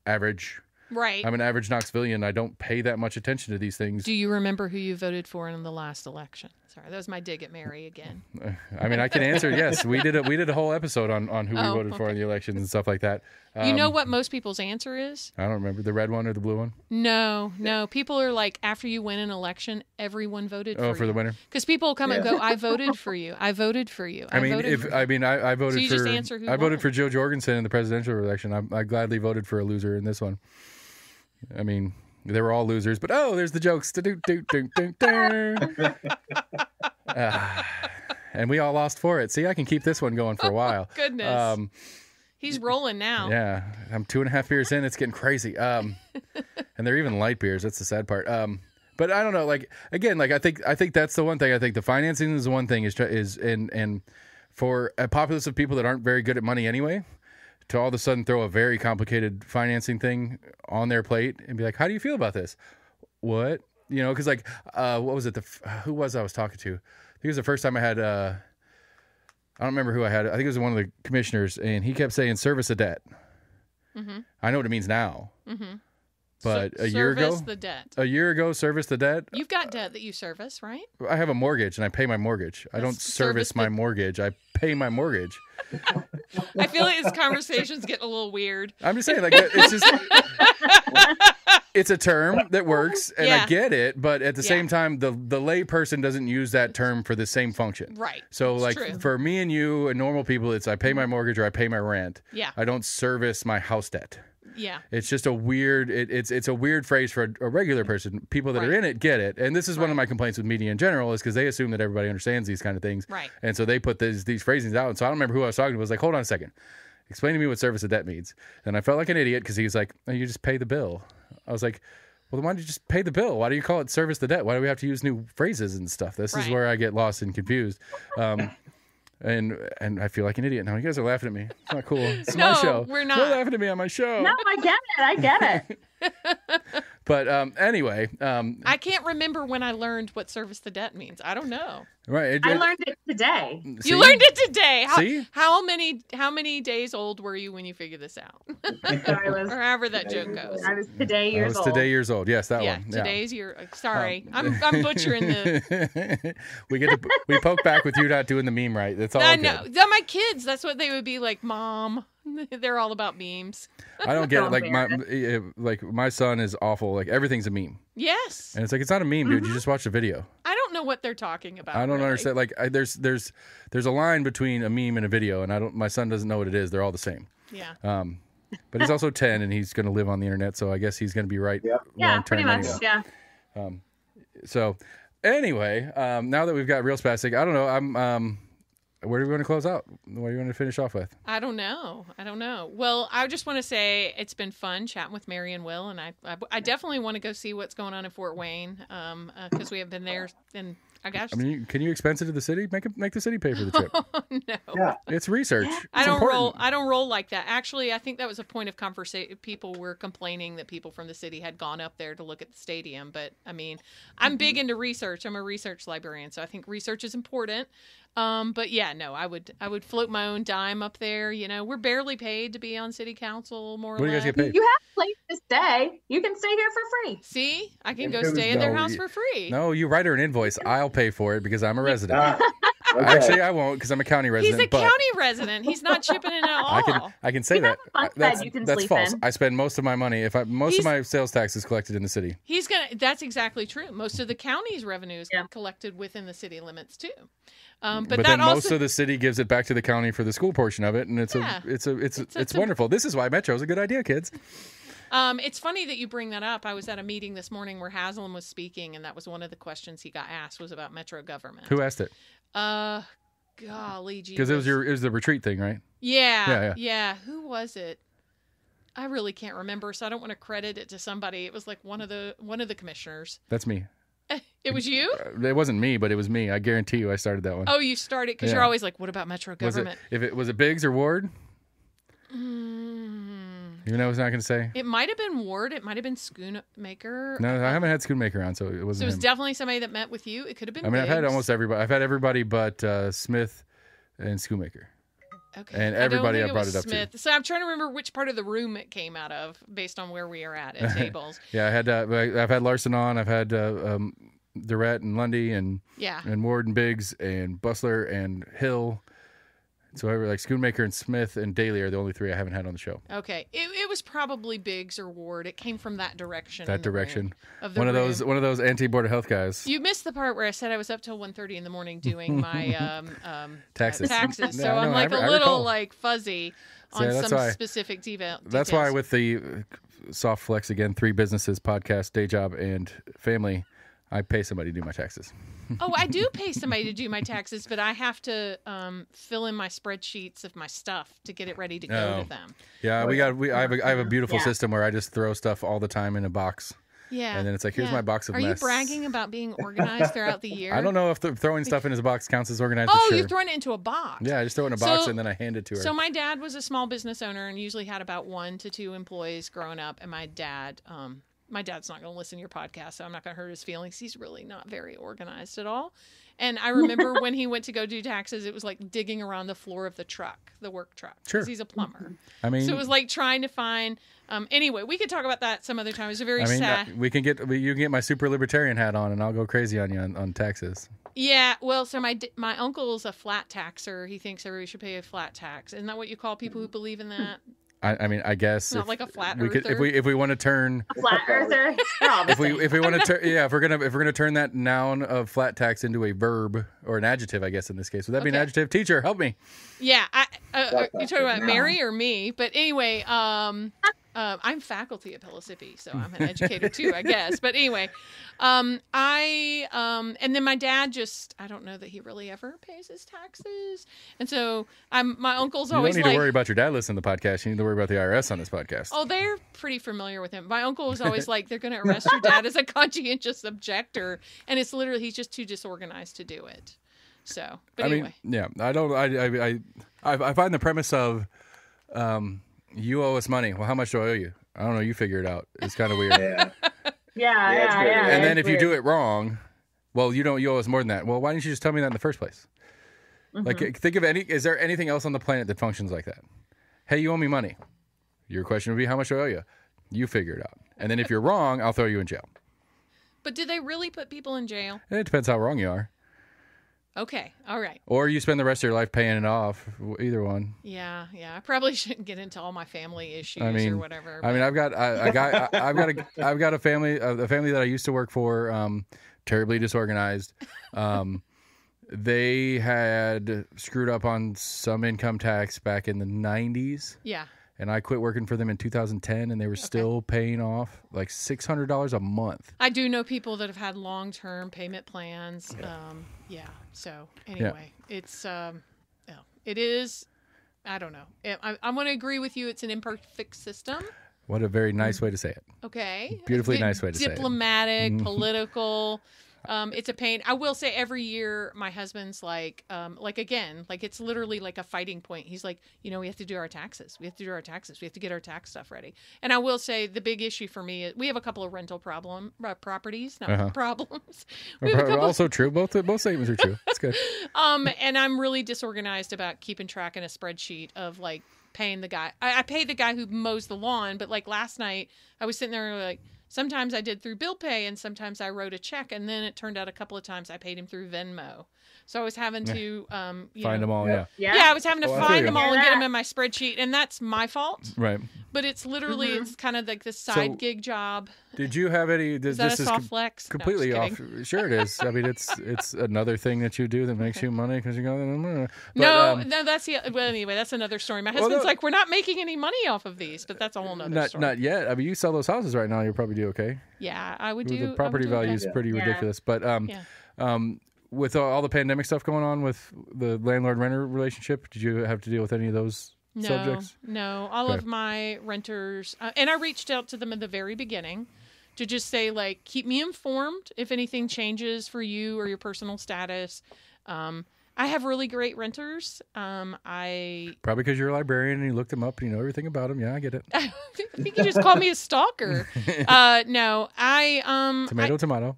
average. Right. I'm an average Knoxvillian. I don't pay that much attention to these things. Do you remember who you voted for in the last election? Sorry, that was my dig at Mary again. I mean, I can answer. Yes, we did a whole episode on who we voted for in the elections and stuff like that. You know what most people's answer is? I don't remember, the red one or the blue one. No. People are like, after you win an election, everyone voted for you. Oh, for the winner. Because people come and go, I voted for you. I voted for you. I voted So you for. just answer who I voted won. for Joe Jorgensen in the presidential election. I gladly voted for a loser in this one. I mean, they were all losers, but there's the jokes. And we all lost for it. See, I can keep this one going for a while. Goodness. He's rolling now. Yeah, I'm 2.5 beers in. It's getting crazy. And they're even light beers. That's the sad part. But I don't know. Like again, like I think that's the one thing. I think the financing is the one thing and for a populace of people that aren't very good at money anyway, to all of a sudden throw a very complicated financing thing on their plate and be like, "How do you feel about this?" What? Because like, what was it? Who was I was talking to? I think it was the first time I had. I don't remember who I had. I think it was one of the commissioners, and he kept saying "service a debt." Mm-hmm. I know what it means now, but a year ago, service the debt. A year ago, service the debt. You've got debt that you service, right? I have a mortgage, and I pay my mortgage. I don't service my mortgage. I pay my mortgage. I feel like this conversation's getting a little weird. I'm just saying, like, it's just. It's a term that works, and I get it, but at the same time, the lay person doesn't use that term for the same function. Right. So, it's like, true. for me and you and normal people, it's I pay my mortgage or I pay my rent. Yeah. I don't service my house debt. Yeah. It's just a weird, it's a weird phrase for a regular person. People that are in it get it. And this is one of my complaints with media in general is because they assume that everybody understands these kind of things. Right. And so they put these phrasings out. And so I don't remember who I was talking to. I was like, hold on a second. Explain to me what service of debt means. And I felt like an idiot because he was like, oh, you just pay the bill. I was like, well, then why don't you just pay the bill? Why do you call it service the debt? Why do we have to use new phrases and stuff? This is where I get lost and confused. And I feel like an idiot now. You guys are laughing at me. It's not cool. It's my show. We're not. You're laughing at me on my show. No, I get it. But anyway. I can't remember when I learned what service the debt means. I don't know. Right. I learned it today. See? You learned it today. See? How many days old were you when you figured this out? Or however that joke goes. I was today years old. Today years old. Yes, that one. Yeah. Today's year. Sorry, I'm butchering the. we poke back with you not doing the meme right. That's all. I know. They're my kids. That's what they would be like, Mom. They're all about memes. I don't get it. Like my son is awful. Like everything's a meme. Yes. And it's like it's not a meme, dude. You just watch the video. I don't know what they're talking about. I don't understand. Like there's a line between a meme and a video, and my son doesn't know what it is. They're all the same. Yeah. But he's also 10, and he's going to live on the internet, so I guess he's going to be right. Yep. Yeah, pretty much. Anyway. Yeah. So anyway, now that we've got real spastic, I don't know. Where do we want to close out? What do you want to finish off with? I don't know. Well, I just want to say it's been fun chatting with Mary and Will, and I definitely want to go see what's going on in Fort Wayne because we have been there. And I guess. I mean, can you expense it to the city? Make the city pay for the trip. No. Yeah. It's research. I don't roll like that. Actually, I think that was a point of conversation. People were complaining that people from the city had gone up there to look at the stadium. But I mean, I'm big into research. I'm a research librarian, so I think research is important. But yeah, no, I would float my own dime up there. You know, we're barely paid to be on city council, more or less. What do you guys get paid? You have a place to stay. You can stay here for free. See, I can go stay in their house for free. No, you write her an invoice. I'll pay for it because I'm a resident. Okay. Actually, I won't because I'm a county resident. He's a county resident. He's not chipping in at all. I can say You have that. a bunk bed you can That's sleep false. in. I spend most of my money. Most of my sales tax is collected in the city. That's exactly true. Most of the county's revenue is collected within the city limits too. But then most of the city gives it back to the county for the school portion of it, and it's wonderful. This is why Metro is a good idea, kids. It's funny that you bring that up. I was at a meeting this morning where Haslam was speaking, and that was one of the questions he got asked was about Metro government. Who asked it? Golly gee. Because it was the retreat thing, right? Yeah. Who was it? I really can't remember, so I don't want to credit it to somebody. It was like one of the commissioners. That's me. It was you? It wasn't me, but it was me. I guarantee you I started that one. Oh, you started because you're always like, what about Metro government? Was it Biggs or Ward? You know, I was not going to say. It might have been Ward. It might have been Schoonmaker. No, I haven't had Schoonmaker on, so it wasn't. So it was him. definitely somebody that met with you. It could have been. I mean, Biggs. I've had almost everybody. I've had everybody but Smith and Schoonmaker. Okay. And everybody I brought was it up Smith. to. So I'm trying to remember which part of the room it came out of, based on where we are at tables. Yeah, I've had Larson on. I've had Durrett and Lundy and Ward and Biggs and Bustler and Hill. So I like Schoonmaker and Smith and Daly are the only three I haven't had on the show. Okay, it was probably Biggs or Ward. It came from that direction. That direction. Of the one room. of those anti-board of health guys. You missed the part where I said I was up till 1:30 in the morning doing my taxes. Taxes. Yeah, So I'm like I a little recall. like fuzzy on some specific details. That's why with the soft flex again, 3 businesses, podcast, day job, and family, I pay somebody to do my taxes. Oh, I do pay somebody to do my taxes, but I have to fill in my spreadsheets of my stuff to get it ready to go to them. Yeah, I have a beautiful system where I just throw stuff all the time in a box. Yeah. And then it's like, here's my box of mess. Are you bragging about being organized throughout the year? I don't know if throwing stuff in his box counts as organized. Oh, sure. you're throwing it into a box. Yeah, I just throw it in a box and then I hand it to her. So my dad was a small business owner and usually had about 1 to 2 employees growing up. And my dad's not going to listen to your podcast, so I'm not going to hurt his feelings. He's really not very organized at all. And I remember when he went to go do taxes, it was like digging around the floor of the truck, the work truck. Sure. Because he's a plumber. I mean, so it was like trying to find. Anyway, we could talk about that some other time. It was a very sad. You can get my super libertarian hat on, and I'll go crazy on you on taxes. Yeah, well, so my uncle is a flat taxer. He thinks everybody should pay a flat tax. Isn't that what you call people who believe in that? I mean, I guess not like a flat earther. If we want to turn a flat earther, if we want to turn if we're gonna turn that noun of flat tax into a verb or an adjective, I guess in this case, would that be an adjective? Teacher, help me. Yeah, you're talking about Mary or me, but anyway, I'm faculty at Pellissippi, so I'm an educator too, I guess. But anyway, and then my dad I don't know that he really ever pays his taxes, and so my uncle's always You don't need to worry about your dad listening to the podcast. You need to worry about the IRS on this podcast. Oh, they're pretty familiar with him. My uncle was always like, they're going to arrest your dad as a conscientious objector, and it's literally he's just too disorganized to do it. So, but anyway, I find the premise of you owe us money. Well, how much do I owe you? I don't know. You figure it out. It's kind of weird. Yeah. And then if you do it wrong, well, you owe us more than that. Well, why didn't you just tell me that in the first place? Mm-hmm. Like, think of is there anything else on the planet that functions like that? Hey, you owe me money. Your question would be, how much do I owe you? You figure it out. And then if you're wrong, I'll throw you in jail. But do they really put people in jail? It depends how wrong you are. Okay, all right. Or you spend the rest of your life paying it off. Either one. Yeah. I probably shouldn't get into all my family issues or whatever. I mean, I've got a family that I used to work for, terribly disorganized. They had screwed up on some income tax back in the 90s. Yeah. And I quit working for them in 2010, and they were still paying off like $600 a month. I do know people that have had long-term payment plans. So anyway, it's it is. I don't know. I'm going to agree with you. It's an imperfect system. What a very nice way to say it. Okay. Beautifully nice way to say it. Diplomatic, political. It's a pain. I will say every year my husband's like it's literally like a fighting point. He's like, we have to do our taxes. We have to get our tax stuff ready. And I will say the big issue for me is we have a couple of rental properties, not problems. Also true. Both statements are true. That's good. And I'm really disorganized about keeping track in a spreadsheet of like paying the guy. I pay the guy who mows the lawn, but like last night I was sitting there like, sometimes I did through bill pay and sometimes I wrote a check, and then it turned out a couple of times I paid him through Venmo. So I was having to find them all. Yeah, I was having to find them all and get them in my spreadsheet, and that's my fault. Right. But it's literally it's kind of like this side gig job. Did you have any? Is that a soft flex? Completely off. Sure, it is. I mean, it's another thing that you do that makes you money because you go. No, that's anyway. That's another story. My husband's like, we're not making any money off of these, but that's a whole nother story. Not yet. I mean, you sell those houses right now, you'll probably do okay. Yeah, I would do. The property value is pretty ridiculous, but with all the pandemic stuff going on with the landlord-renter relationship, did you have to deal with any of those subjects? No. All of my renters, and I reached out to them at the very beginning to just say, like, keep me informed if anything changes for you or your personal status. I have really great renters. I Probably because you're a librarian and you looked them up and you know everything about them. Yeah, I get it. I think you just called me a stalker. No, Tomato.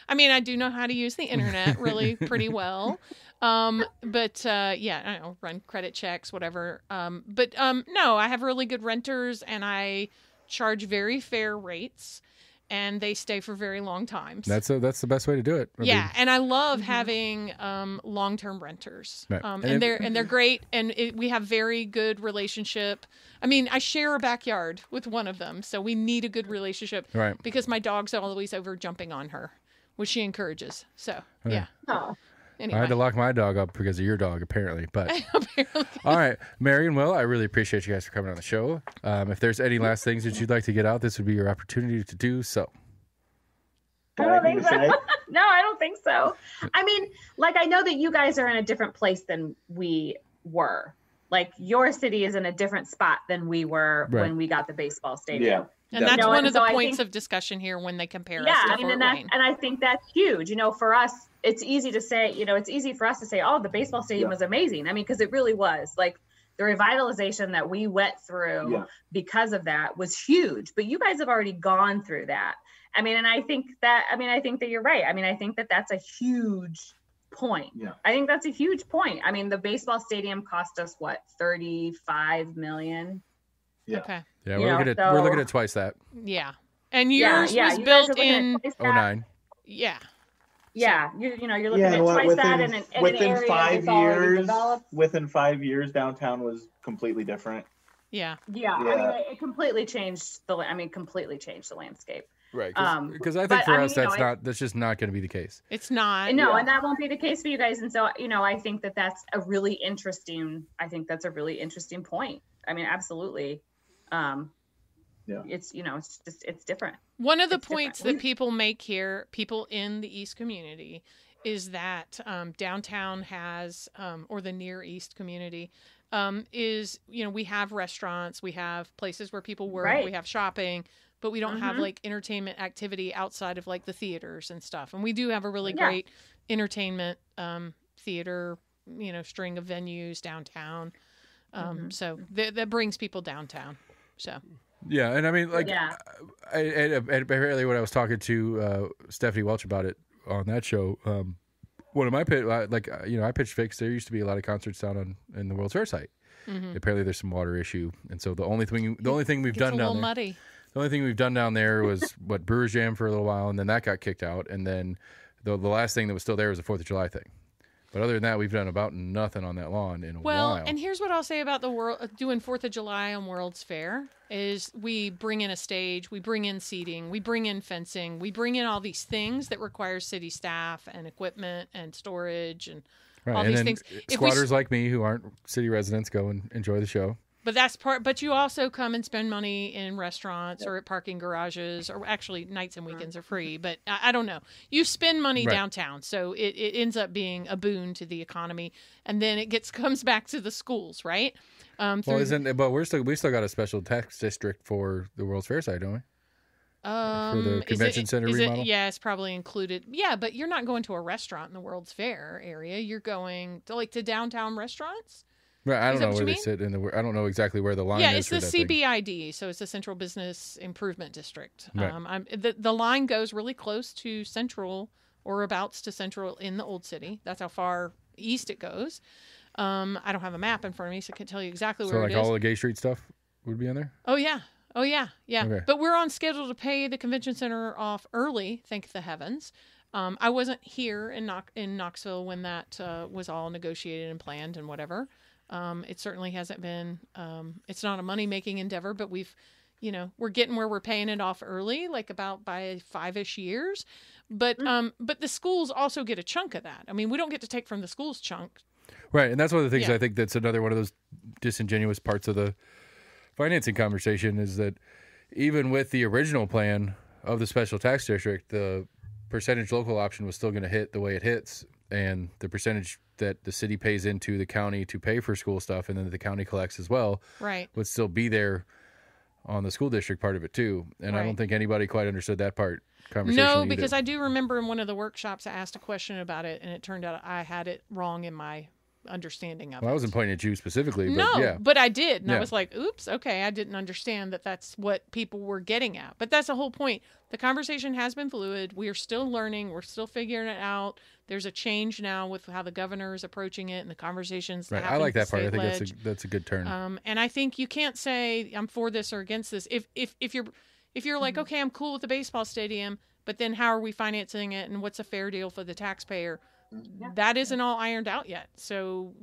I mean, I do know how to use the internet really pretty well. But yeah, I don't know, run credit checks, whatever. No, I have really good renters and I charge very fair rates and they stay for very long times. That's the best way to do it. And I love having long-term renters. Right. And they're great and we have very good relationship. I mean, I share a backyard with one of them, so we need a good relationship. Right. Because my dog's always over jumping on her, which she encourages. So, yeah. Oh. Anyway. I had to lock my dog up because of your dog, apparently. But Apparently. all right, Mary and Will, I really appreciate you guys for coming on the show. If there's any last things that you'd like to get out, this would be your opportunity to do so. I don't think so. No, I don't think so. I mean, like, I know that you guys are in a different place than we were. Like, your city is in a different spot than we were when we got the baseball stadium. Yeah. And that's one of the I points think, of discussion here when they compare us yeah, to I mean, Fort Wayne. and I think that's huge. You know, for us, it's easy to say, you know, it's easy for us to say, oh, the baseball stadium was amazing. I mean, because it really was. Like, the revitalization that we went through because of that was huge. But you guys have already gone through that. I mean, and I think that you're right. I mean, I think that that's a huge point. Yeah. I think that's a huge point. I mean, the baseball stadium cost us what, $35 million? Yeah. Okay. Yeah, we're looking at twice that. Yeah. And yours was built in 09. Yeah. Yeah, you're looking at twice that in an area that's already developed. Within 5 years, downtown was completely different. Yeah. Yeah. I mean, it completely changed the landscape. Right. Because I think for us, that's just not going to be the case. It's not. No, and that won't be the case for you guys. And so, I think that's a really interesting point. I mean, absolutely. It's, it's different. One of the points that people make here, people in the East community, is that downtown has, or the Near East community, is, we have restaurants, we have places where people work, we have shopping, but we don't have like entertainment activity outside of like the theaters and stuff. And we do have a really great entertainment theater, string of venues downtown. So that brings people downtown. So. Yeah, and I mean, like, apparently when I was talking to Stephanie Welch about it on that show, one of my I pitched fix. There used to be a lot of concerts down in the World's Fair site. Apparently, there's some water issue, and so the only thing we've done down there, muddy. The only thing we've done down there was Brewers Jam for a little while, and then that got kicked out, and then the last thing that was still there was the 4th of July thing. But other than that, we've done about nothing on that lawn in a while. Well, and here's what I'll say about doing 4th of July on World's Fair is we bring in a stage, we bring in seating, we bring in fencing, we bring in all these things that require city staff and equipment and storage and all these things. Squatters like me who aren't city residents go and enjoy the show. But that's but you also come and spend money in restaurants or at parking garages, or actually nights and weekends are free, but I don't know. You spend money downtown, so it ends up being a boon to the economy, and then it comes back to the schools, right? But we still got a special tax district for the World's Fair side, don't we? For the convention center remodel? It's probably included. Yeah, but you're not going to a restaurant in the World's Fair area. You're going to downtown restaurants. Right, I don't know where they sit in I don't know exactly where the line is. Yeah, it's the CBID, so it's the Central Business Improvement District. Right. The line goes really close to Central, or abouts to Central in the Old City. That's how far east it goes. I don't have a map in front of me, so I can't tell you exactly where it is. So like all the Gay Street stuff would be on there? Oh yeah. Okay. But we're on schedule to pay the convention center off early, thank the heavens. I wasn't here in Knoxville when that was all negotiated and planned and whatever. It certainly hasn't been, it's not a money-making endeavor, but we're getting where we're paying it off early, like about by 5-ish years. But the schools also get a chunk of that. I mean, we don't get to take from the schools chunk. Right. And that's one of the things I think that's another one of those disingenuous parts of the financing conversation is that even with the original plan of the special tax district, the percentage local option was still going to hit the way it hits. And the percentage that the city pays into the county to pay for school stuff and then the county collects as well would still be there on the school district part of it too. And I Right. don't think anybody quite understood that conversation No, either. because I do remember in one of the workshops I asked a question about it, and it turned out I had it wrong in my understanding of Well, I it. wasn't pointing at you specifically, but No, yeah. but I did. And I Yeah. was like, oops, okay, I didn't understand that that's what people were getting at. But that's the whole point. The conversation has been fluid. We are still learning. We're still figuring it out. There's a change now with how the governor is approaching it and the conversations that Right. happen I like at the that part. I state think ledge. that's a good turn. And I think you can't say I'm for this or against this. If you're like, okay, I'm cool with the baseball stadium, but then how are we financing it and what's a fair deal for the taxpayer? That isn't all ironed out yet. So,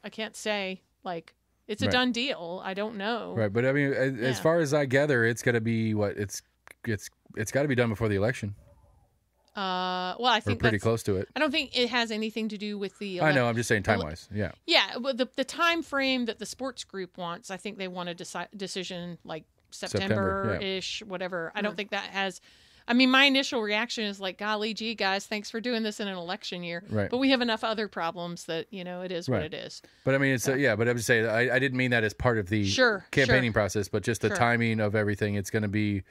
I can't say like it's a Right. done deal. I don't know. Right, but I mean, as Yeah. far as I gather, it's got to be it's got to be done before the election, Well, I or think pretty that's, close to it. I don't think it has anything to do with the. I know. I'm just saying time wise. Yeah. Yeah, but the time frame that the sports group wants, I think they want a decision like September-ish, whatever. I don't think that has. I mean, my initial reaction is like, golly gee, guys, thanks for doing this in an election year. Right. But we have enough other problems that, it is what Right. it is. But I mean, it's but I'm just saying, I didn't mean that as part of the campaigning process, but just the Sure. timing of everything. It's going to be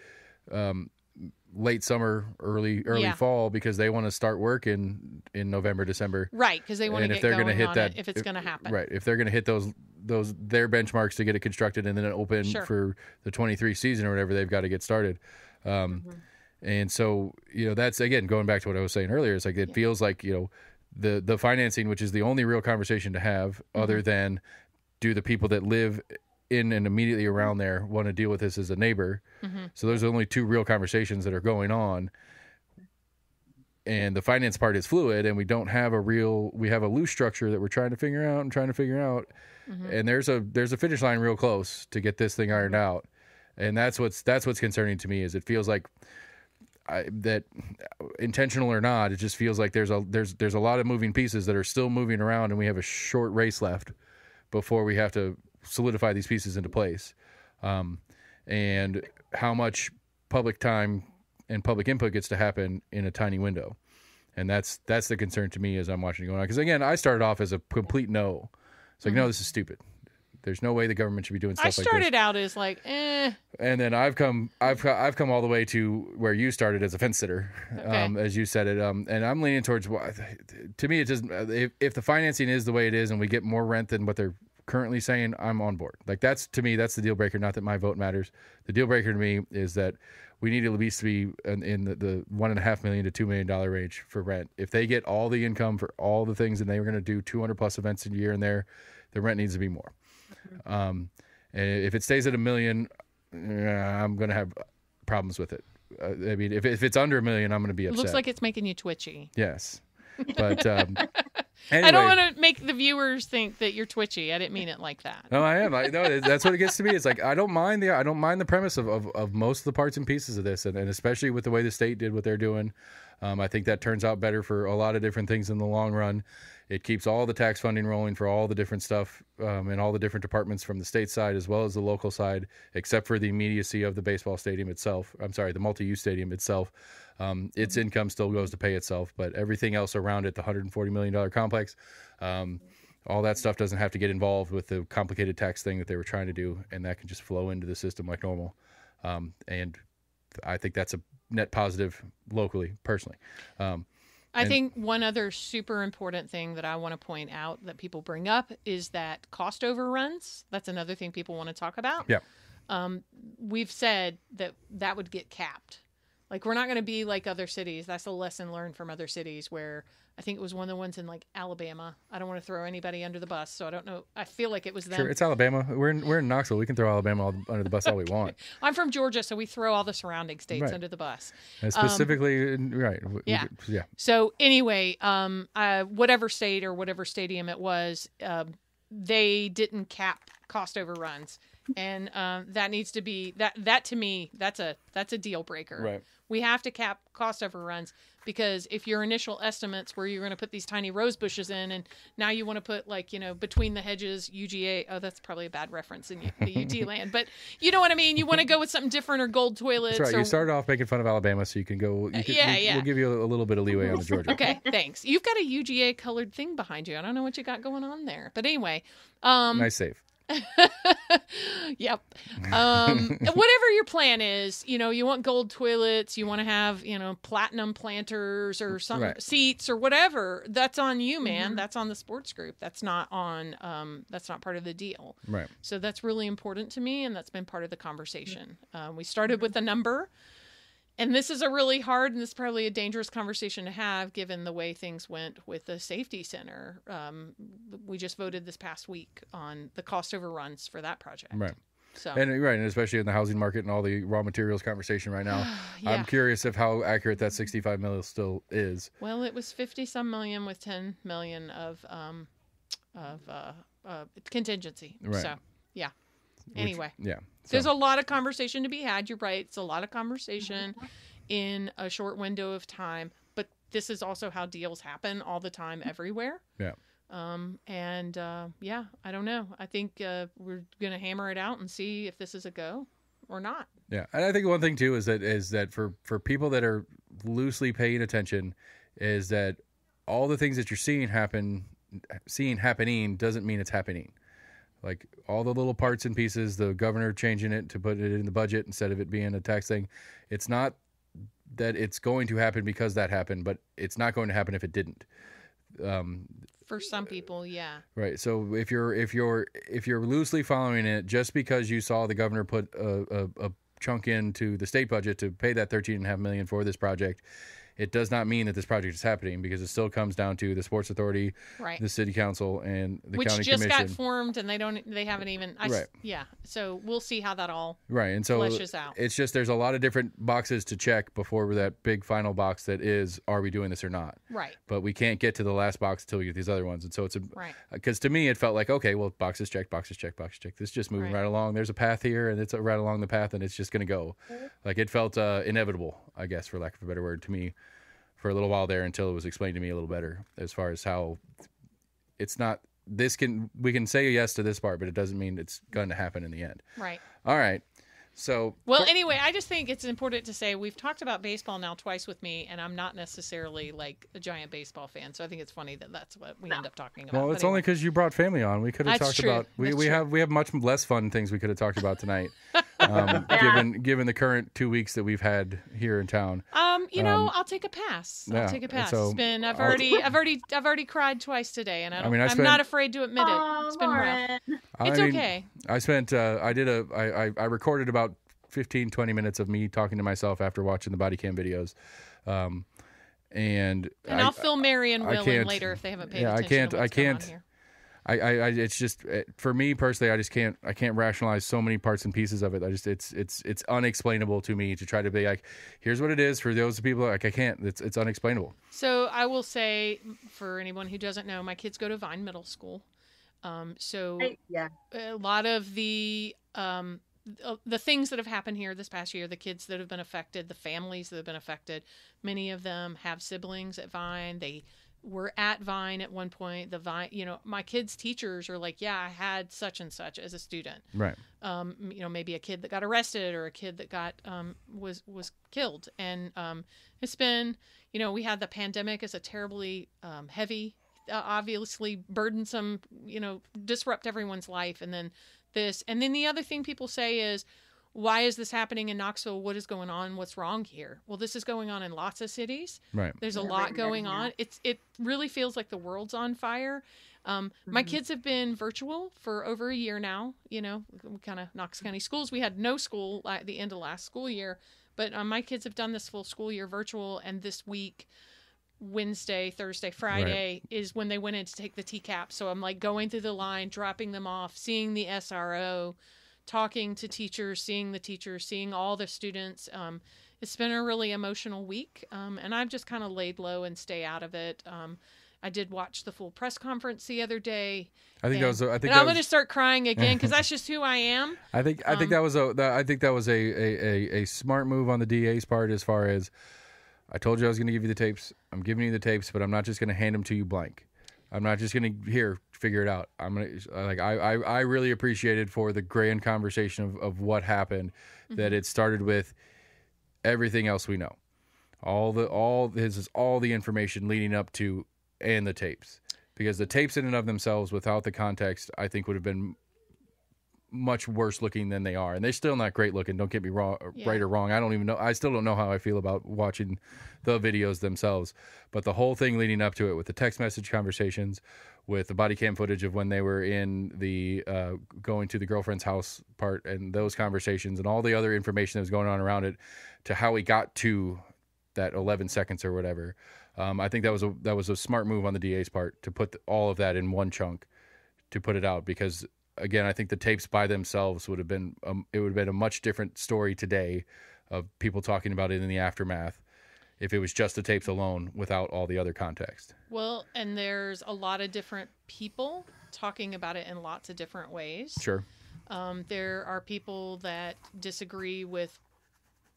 late summer, early Yeah. fall, because they want to start work in November, December. Right, because they want to And get if they're going gonna hit on that, it if it's going to happen. Right. If they're going to hit those their benchmarks to get it constructed and then open Sure. for the 23 season or whatever, they've got to get started. And so, that's, again, going back to what I was saying earlier, it's like it feels like, the financing, which is the only real conversation to have other than do the people that live in and immediately around there want to deal with this as a neighbor. So there's only two real conversations that are going on. And the finance part is fluid, and we have a loose structure that we're trying to figure out. And there's a finish line real close to get this thing ironed out. And that's what's concerning to me, is it feels like that, intentional or not, it just feels like there's a lot of moving pieces that are still moving around, and we have a short race left before we have to solidify these pieces into place. And how much public time and public input gets to happen in a tiny window. And that's the concern to me as I'm watching it going on. Because again, I started off as a complete no. It's like, no, this is stupid. There's no way the government should be doing stuff like this. I started out as like, And then I've come all the way to where you started as a fence sitter, Okay. as you said it. And I'm leaning towards, to me, it just, if the financing is the way it is and we get more rent than what they're currently saying, I'm on board. Like, to me, that's the deal breaker. Not that my vote matters. The deal breaker to me is that we need to at least be in the $1.5 million to $2 million range for rent. If they get all the income for all the things, and they were going to do 200 plus events a year in there, the rent needs to be more. And if it stays at $1 million, I'm going to have problems with it. I mean, if it's under $1 million, I'm going to be it upset. looks like it's making you twitchy. Yes. But anyway. I don't want to make the viewers think that you're twitchy. I didn't mean it like that. No, I am. No, that's what it gets to me. It's like I don't mind the premise of most of the parts and pieces of this, and especially with the way the state did what they're doing. I think that turns out better for a lot of different things in the long run. It keeps all the tax funding rolling for all the different stuff and all the different departments from the state side as well as the local side, except for the immediacy of the baseball stadium itself. I'm sorry, the multi-use stadium itself. Its income still goes to pay itself, but everything else around it, the $140 million complex, all that stuff doesn't have to get involved with the complicated tax thing that they were trying to do, and that can just flow into the system like normal. And I think that's a net positive locally, personally. I think one other super important thing that I want to point out that people bring up is that cost overruns. That's another thing people want to talk about. Yeah. We've said that would get capped. Like, we're not going to be like other cities. That's a lesson learned from other cities where I think it was one of the ones in like Alabama. I don't want to throw anybody under the bus, so I don't know. I feel like it was them. Sure, it's Alabama. We're in Knoxville. We can throw Alabama under the bus all we want. I'm from Georgia, so we throw all the surrounding states Right. under the bus. And specifically, right. Yeah. Yeah. So anyway, whatever state or whatever stadium it was, they didn't cap cost overruns, and that needs to be that to me that's a deal breaker. Right. We have to cap cost overruns, because if your initial estimates where you're going to put these tiny rose bushes in, and now you want to put between the hedges UGA. Oh, that's probably a bad reference in the UT land, but you know what I mean. You want to go with something different, or gold toilets. That's right. Or, You started off making fun of Alabama, so you can go. We'll give you a little bit of leeway on the Georgia. Okay, thanks. You've got a UGA colored thing behind you. I don't know what you got going on there, but anyway. Nice save. Yep. Whatever your plan is, you want gold toilets, you want to have, platinum planters or some seats or whatever. That's on you, man. Mm-hmm. That's on the sports group. That's not that's not part of the deal. Right. So that's really important to me, and that's been part of the conversation. We started with a number. And this is a really hard, and this is probably a dangerous conversation to have, given the way things went with the safety center. We just voted this past week on the cost overruns for that project. Right. So. And especially in the housing market and all the raw materials conversation right now. Yeah. I'm curious of how accurate that $65 million still is. Well, it was 50-some million with $10 million of contingency. Right. So, yeah. Anyway. Yeah. So. There's a lot of conversation to be had. You're right. It's a lot of conversation in a short window of time. But this is also how deals happen all the time everywhere. Yeah. I don't know. I think we're going to hammer it out and see if this is a go or not. Yeah. And I think one thing, too, is that for people that are loosely paying attention is that all the things that you're seeing happening doesn't mean it's happening. Like all the little parts and pieces, the governor changing it to put it in the budget instead of it being a tax thing. It's not that it's going to happen because that happened, but it's not going to happen if it didn't. For some people, yeah. Right. So if you're loosely following it, just because you saw the governor put a chunk into the state budget to pay that $13.5 million for this project, it does not mean that this project is happening, because it still comes down to the sports authority, the city council, and the county commission. Which just got formed, and they haven't even. Yeah. So we'll see how that all fleshes out. It's just there's a lot of different boxes to check before that big final box that is, are we doing this or not? Right. But we can't get to the last box until we get these other ones, and so it's because to me it felt like, okay, well, boxes checked, boxes checked, boxes checked. This is just moving right along. There's a path here, and it's right along the path, and it's just going to go. Like it felt inevitable, I guess, for lack of a better word, to me. For a little while there, until it was explained to me a little better as far as how it's not we can say yes to this part, but it doesn't mean it's going to happen in the end. Right. All right. So, anyway, I just think it's important to say we've talked about baseball now twice with me, and I'm not necessarily like a giant baseball fan. So I think it's funny that that's what we end up talking about. Well, it's only because you brought family on. We could have talked about we have much less fun things we could have talked about tonight, given the current 2 weeks that we've had here in town. I'll take a pass. I'll take a pass. So it's been I've already cried twice today, and I'm not afraid to admit it. It's been rough. It's okay. I spent I recorded about 15-20 minutes of me talking to myself after watching the body cam videos, and I'll fill Mary and Will in later if they haven't paid attention. I can't. It's just for me personally, I can't rationalize so many parts and pieces of it. It's unexplainable to me to try to be like, here's what it is for those people. Like I can't. It's unexplainable. So I will say, for anyone who doesn't know, my kids go to Vine Middle School. A lot of the things that have happened here this past year, the kids that have been affected, the families that have been affected, many of them have siblings at Vine. They were at Vine at one point. The Vine, my kids' teachers are like, yeah, I had such and such as a student. Right. Maybe a kid that got arrested or a kid that got was killed. And it's been, we had the pandemic as a terribly heavy, obviously burdensome, disrupt everyone's life. And then this. And then the other thing people say is, why is this happening in Knoxville? What is going on? What's wrong here? Well, this is going on in lots of cities. Right. There's a lot going on. It really feels like the world's on fire. My kids have been virtual for over a year now. Kind of Knox County schools. We had no school at the end of last school year, but my kids have done this full school year virtual. And this week, Wednesday, Thursday, Friday is when they went in to take the TCAP. So I'm like going through the line, dropping them off, seeing the SRO, talking to teachers, seeing all the students. It's been a really emotional week. And I've just kind of laid low and stay out of it. I did watch the full press conference the other day. I'm going to start crying again because that's just who I am. I think that was a smart move on the DA's part, as far as I told you I was going to give you the tapes. I'm giving you the tapes, but I'm not just going to hand them to you blank. I'm not just going to figure it out. I'm going to I really appreciated for the grand conversation of what happened, that it started with everything else we know. This is all the information leading up to and the tapes, because the tapes in and of themselves without the context, I think would have been much worse looking than they are, and they're still not great looking. Don't get me wrong, right or wrong. I don't even know. I still don't know how I feel about watching the videos themselves. But the whole thing leading up to it, with the text message conversations, with the body cam footage of when they were in the going to the girlfriend's house part, and those conversations, and all the other information that was going on around it, to how he got to that 11 seconds or whatever. I think that was a smart move on the DA's part to put all of that in one chunk, to put it out, because again, I think the tapes by themselves would have been a much different story today of people talking about it in the aftermath if it was just the tapes alone without all the other context. Well, and there's a lot of different people talking about it in lots of different ways. Sure. There are people that disagree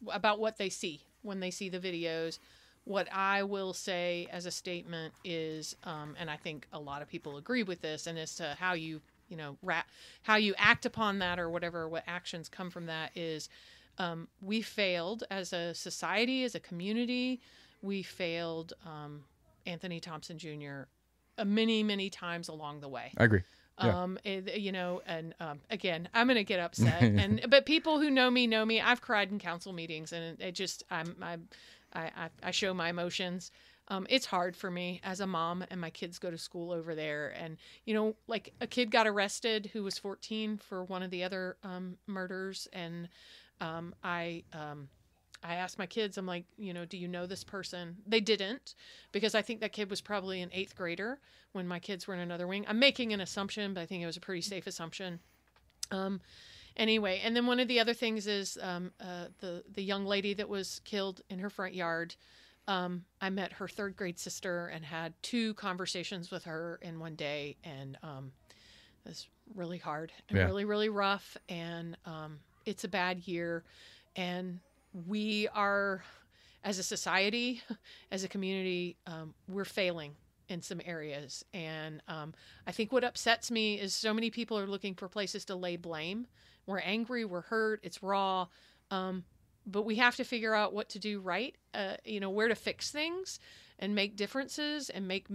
about what they see when they see the videos. What I will say as a statement is, and I think a lot of people agree with this, and as to how you how you act upon that, or whatever, what actions come from that, is we failed as a society, as a community. We failed Anthony Thompson Jr. Many, many times along the way. I agree. Yeah. Again, I'm going to get upset, but people who know me. I've cried in council meetings, and it just, I show my emotions. It's hard for me as a mom, and my kids go to school over there. And, like a kid got arrested who was 14 for one of the other murders. And I asked my kids, I'm like, do you know this person? They didn't, because I think that kid was probably an 8th grader when my kids were in another wing. I'm making an assumption, but I think it was a pretty safe assumption. Anyway, and then one of the other things is the young lady that was killed in her front yard. I met her 3rd grade sister and had 2 conversations with her in one day, and it was really hard and really, really rough. And it's a bad year, and we are, as a society, as a community, we're failing in some areas. And I think what upsets me is so many people are looking for places to lay blame. We're angry, we're hurt, it's raw. But we have to figure out what to do right, where to fix things and make differences and make,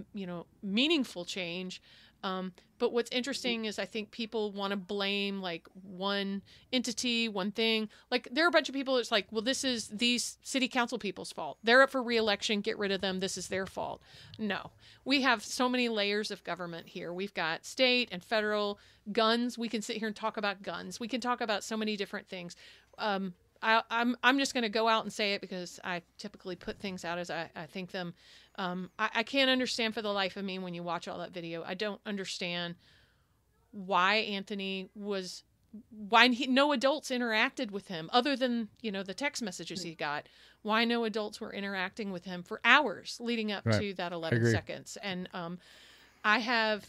meaningful change. But what's interesting is I think people want to blame like one entity, one thing. Like there are a bunch of people that's like, well, this is these city council people's fault. They're up for re-election. Get rid of them. This is their fault. No, we have so many layers of government here. We've got state and federal guns. We can sit here and talk about guns. We can talk about so many different things. I'm just going to go out and say it because I typically put things out as I think them. I can't understand for the life of me when you watch all that video. I don't understand why no adults interacted with him other than, the text messages he got. Why no adults were interacting with him for hours leading up to that 11 seconds. And I have,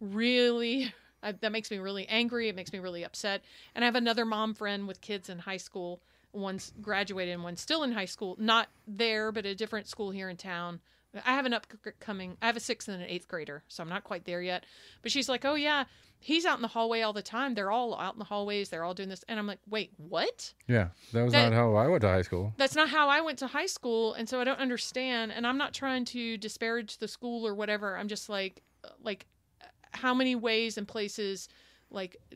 really... that makes me really angry. It makes me really upset. And I have another mom friend with kids in high school. One's graduated and one's still in high school. Not there, but a different school here in town. I have a 6th and an 8th grader, so I'm not quite there yet. But she's like, oh, yeah, he's out in the hallway all the time. They're all out in the hallways. They're all doing this. And I'm like, wait, what? Yeah, that was not how I went to high school. That's not how I went to high school. And so I don't understand. And I'm not trying to disparage the school or whatever. I'm just like, how many ways and places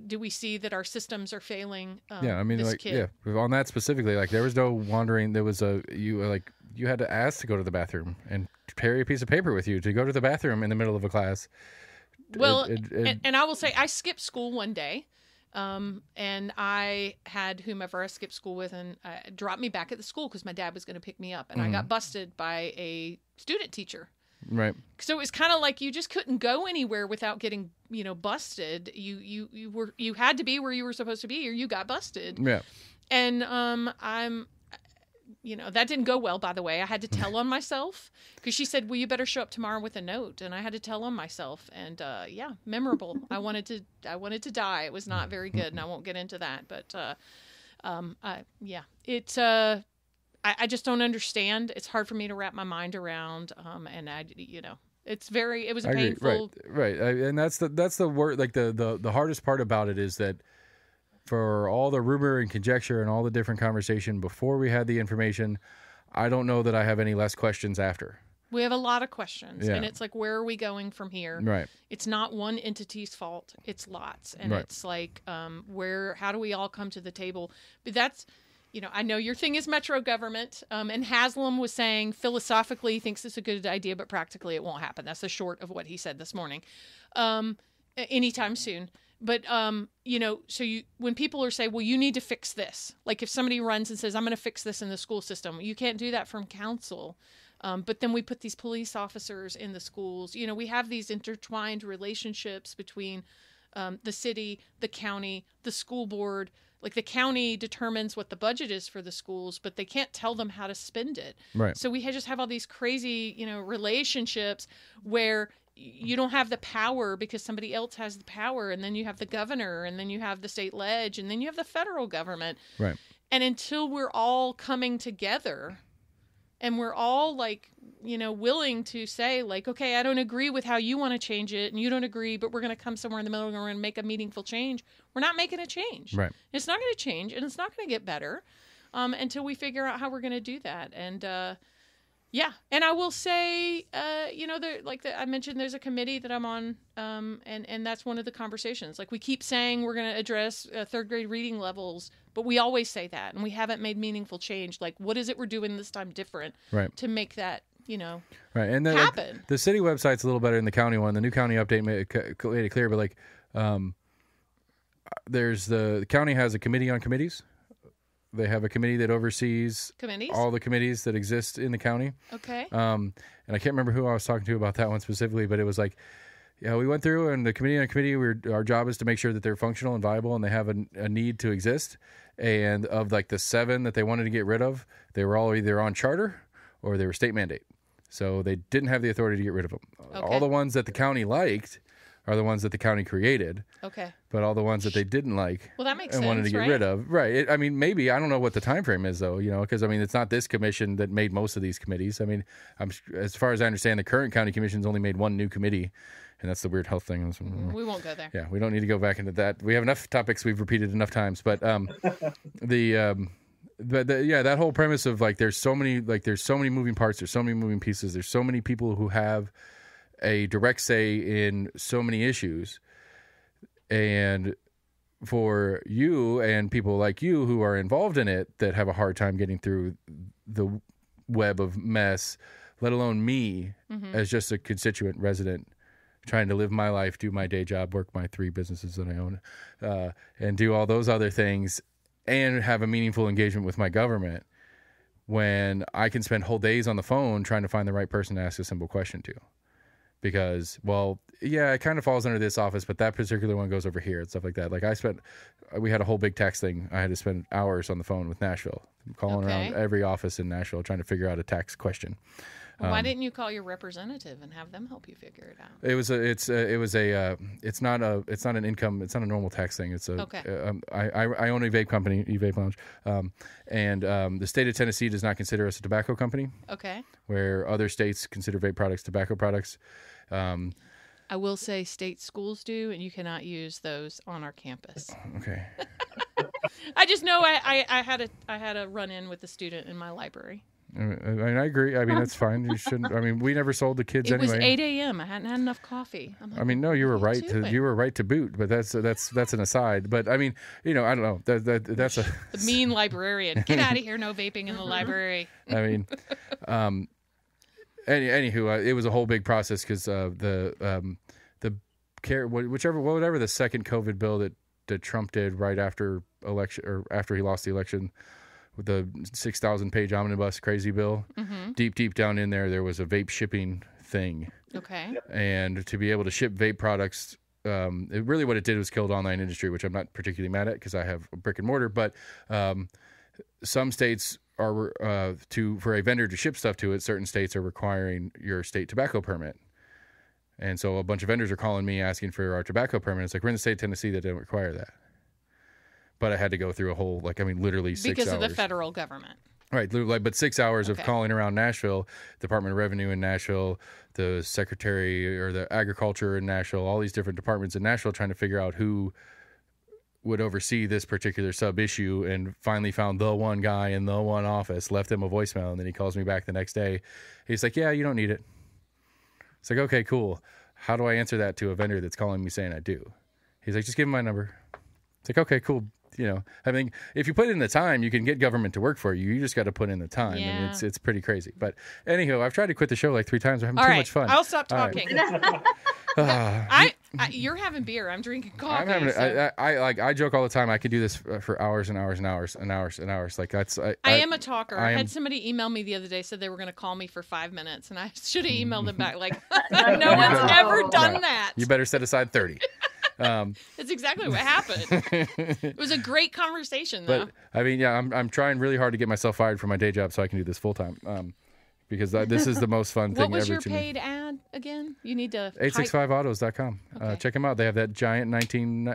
do we see that our systems are failing? This kid? On that specifically, there was no wandering. There was you had to ask to go to the bathroom and carry a piece of paper with you to go to the bathroom in the middle of a class. Well, and I will say I skipped school one day, and I had whomever I skipped school with and dropped me back at the school because my dad was going to pick me up, and I got busted by a student teacher. Right. So it was kind of like you just couldn't go anywhere without getting, busted. You had to be where you were supposed to be, or you got busted. Yeah. And that didn't go well. By the way, I had to tell on myself because she said, "Well, you better show up tomorrow with a note," and I had to tell on myself. And memorable. I wanted to die. It was not very good, and I won't get into that. But I just don't understand. It's hard for me to wrap my mind around. And it was a painful. Right. And that's the word. Like the hardest part about it is that for all the rumor and conjecture and all the different conversation before we had the information, I don't know that I have any less questions after. We have a lot of questions, Yeah. and it's like, where are we going from here? Right. It's not one entity's fault; it's lots, and Right. it's like, how do we all come to the table? But that's, I know your thing is metro government, and Haslam was saying philosophically he thinks it's a good idea, but practically it won't happen. That's the short of what he said this morning. Anytime soon. But when people are saying, well, you need to fix this, like if somebody runs and says, I'm going to fix this in the school system, you can't do that from council. But then we put these police officers in the schools. We have these intertwined relationships between the city, the county, the school board. Like the county determines what the budget is for the schools, but they can't tell them how to spend it. Right. So we just have all these crazy, relationships where you don't have the power because somebody else has the power, and then you have the governor, and then you have the state ledge, and then you have the federal government. Right. And until we're all coming together and we're all like, willing to say like, okay, I don't agree with how you want to change it, and you don't agree, but we're going to come somewhere in the middle and we're going to make a meaningful change. We're not making a change. Right. It's not going to change, and it's not going to get better until we figure out how we're going to do that. And, yeah, and I will say, I mentioned, there's a committee that I'm on, and that's one of the conversations. Like we keep saying we're going to address third grade reading levels, but we always say that, and we haven't made meaningful change. Like, what is it we're doing this time different to make that, right, and happen? The city website's a little better than the county one. The new county update made it clear, but the county has a committee on committees. They have a committee that oversees all the committees that exist in the county. Okay. And I can't remember who I was talking to about that one specifically, but it was like, we went through, and the committee on a committee, our job is to make sure that they're functional and viable, and they have a need to exist. And of like the 7 that they wanted to get rid of, they were all either on charter or they were state mandate. So they didn't have the authority to get rid of them. Okay. All the ones that the county liked are the ones that the county created. Okay. But all the ones that they didn't like that makes and wanted to sense, get rid of. Right. Maybe, I don't know what the time frame is, though, because, it's not this commission that made most of these committees. As far as I understand, the current county commission's only made one new committee, and that's the weird health thing. We won't go there. Yeah, we don't need to go back into that. We have enough topics we've repeated enough times. But that whole premise of there's so many moving parts, there's so many moving pieces, there's so many people who have a direct say in so many issues, and for you and people like you who are involved in it that have a hard time getting through the web of mess, let alone me as just a constituent resident trying to live my life, do my day job, work my 3 businesses that I own, and do all those other things and have a meaningful engagement with my government, when I can spend whole days on the phone trying to find the right person to ask a simple question to. Because, it kind of falls under this office, but that particular one goes over here and stuff like that. Like we had a whole big tax thing. I had to spend hours on the phone with Nashville, calling around every office in Nashville trying to figure out a tax question. Well, why didn't you call your representative and have them help you figure it out? It's not an income. It's not a normal tax thing. It's I own a vape company, e-vape lounge, and the state of Tennessee does not consider us a tobacco company. Okay. Where other states consider vape products tobacco products. I will say state schools do, and you cannot use those on our campus. Okay. I just know I had a run-in with a student in my library. I agree. That's fine. You shouldn't. We never sold the kids anyway. It was 8 a.m. I hadn't had enough coffee. I'm like, no, you were right to boot, but that's an aside. But I don't know. That's a the mean librarian. Get out of here! No vaping in the library. Anywho, it was a whole big process because whatever the second COVID bill that Trump did right after election, or after he lost the election, with the 6,000-page omnibus crazy bill, deep down in there was a vape shipping thing. Okay. And to be able to ship vape products, really what it did was kill the online industry, which I'm not particularly mad at because I have a brick and mortar. But some states are for a vendor to ship stuff to it, certain states are requiring your state tobacco permit. And so a bunch of vendors are calling me asking for our tobacco permit. It's like, we're in the state of Tennessee that didn't require that. But I had to go through a whole, literally 6 hours. Because of the federal government. Right, but 6 hours of calling around Nashville, Department of Revenue in Nashville, the Secretary or the Agriculture in Nashville, all these different departments in Nashville trying to figure out who would oversee this particular sub issue, and finally found the one guy in the one office, left him a voicemail, and then he calls me back the next day. He's like, yeah, you don't need it. It's like, okay, cool. How do I answer that to a vendor that's calling me saying I do? He's like, just give him my number. It's like, okay, cool. I mean, if you put in the time, you can get government to work for you. You just got to put in the time, and it's pretty crazy. But anyhow, I've tried to quit the show like 3 times. I'm having too much fun. I'll stop talking. You're having beer. I'm drinking coffee. I joke all the time. I could do this for hours and hours and hours and hours and hours. Like that's. I am a talker. I had somebody email me the other day, said they were going to call me for 5 minutes, and I should have emailed them back like, no one's ever done that. You better set aside 30. That's exactly what happened. It was a great conversation, though. But I mean, yeah, I'm trying really hard to get myself fired from my day job so I can do this full time. Because this is the most fun thing ever. What was your paid ad again? You need to 865autos.com. Okay. Check them out. They have that giant 2000 the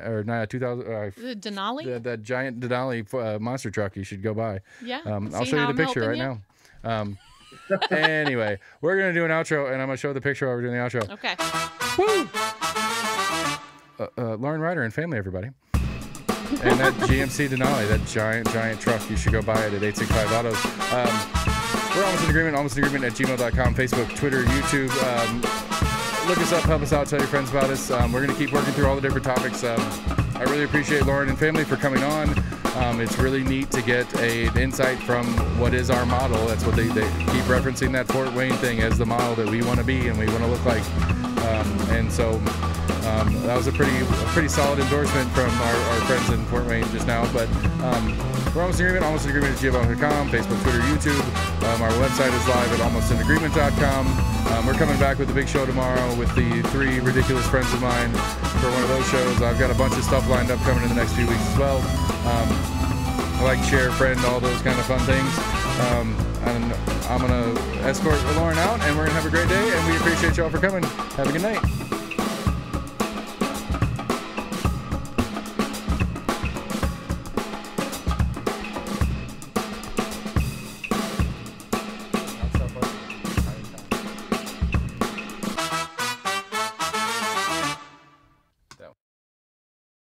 Denali. That giant Denali monster truck. You should go buy. Yeah. I'll show you the picture right now. Anyway, we're gonna do an outro, and I'm gonna show the picture while we're doing the outro. Okay. Woo! Lauren Ryder and family, everybody. And that GMC Denali, that giant truck, you should go buy it at 865 Autos. We're almost in agreement at gmail.com, Facebook, Twitter, YouTube. Look us up, help us out, tell your friends about us. We're going to keep working through all the different topics. I really appreciate Lauren and family for coming on. It's really neat to get an insight from what is our model. That's what they keep referencing, that Fort Wayne thing as the model that we want to be and we want to look like. And so that was a pretty solid endorsement from our friends in Fort Wayne just now. But we're almost in agreement at gmail.com, Facebook, Twitter, YouTube. Our website is live at almostinagreement.com. We're coming back with a big show tomorrow with the 3 ridiculous friends of mine for one of those shows. I've got a bunch of stuff lined up coming in the next few weeks as well. Like, share, friend, all those kind of fun things. And I'm going to escort Lauren out, and we're going to have a great day, and we appreciate y'all for coming. Have a good night.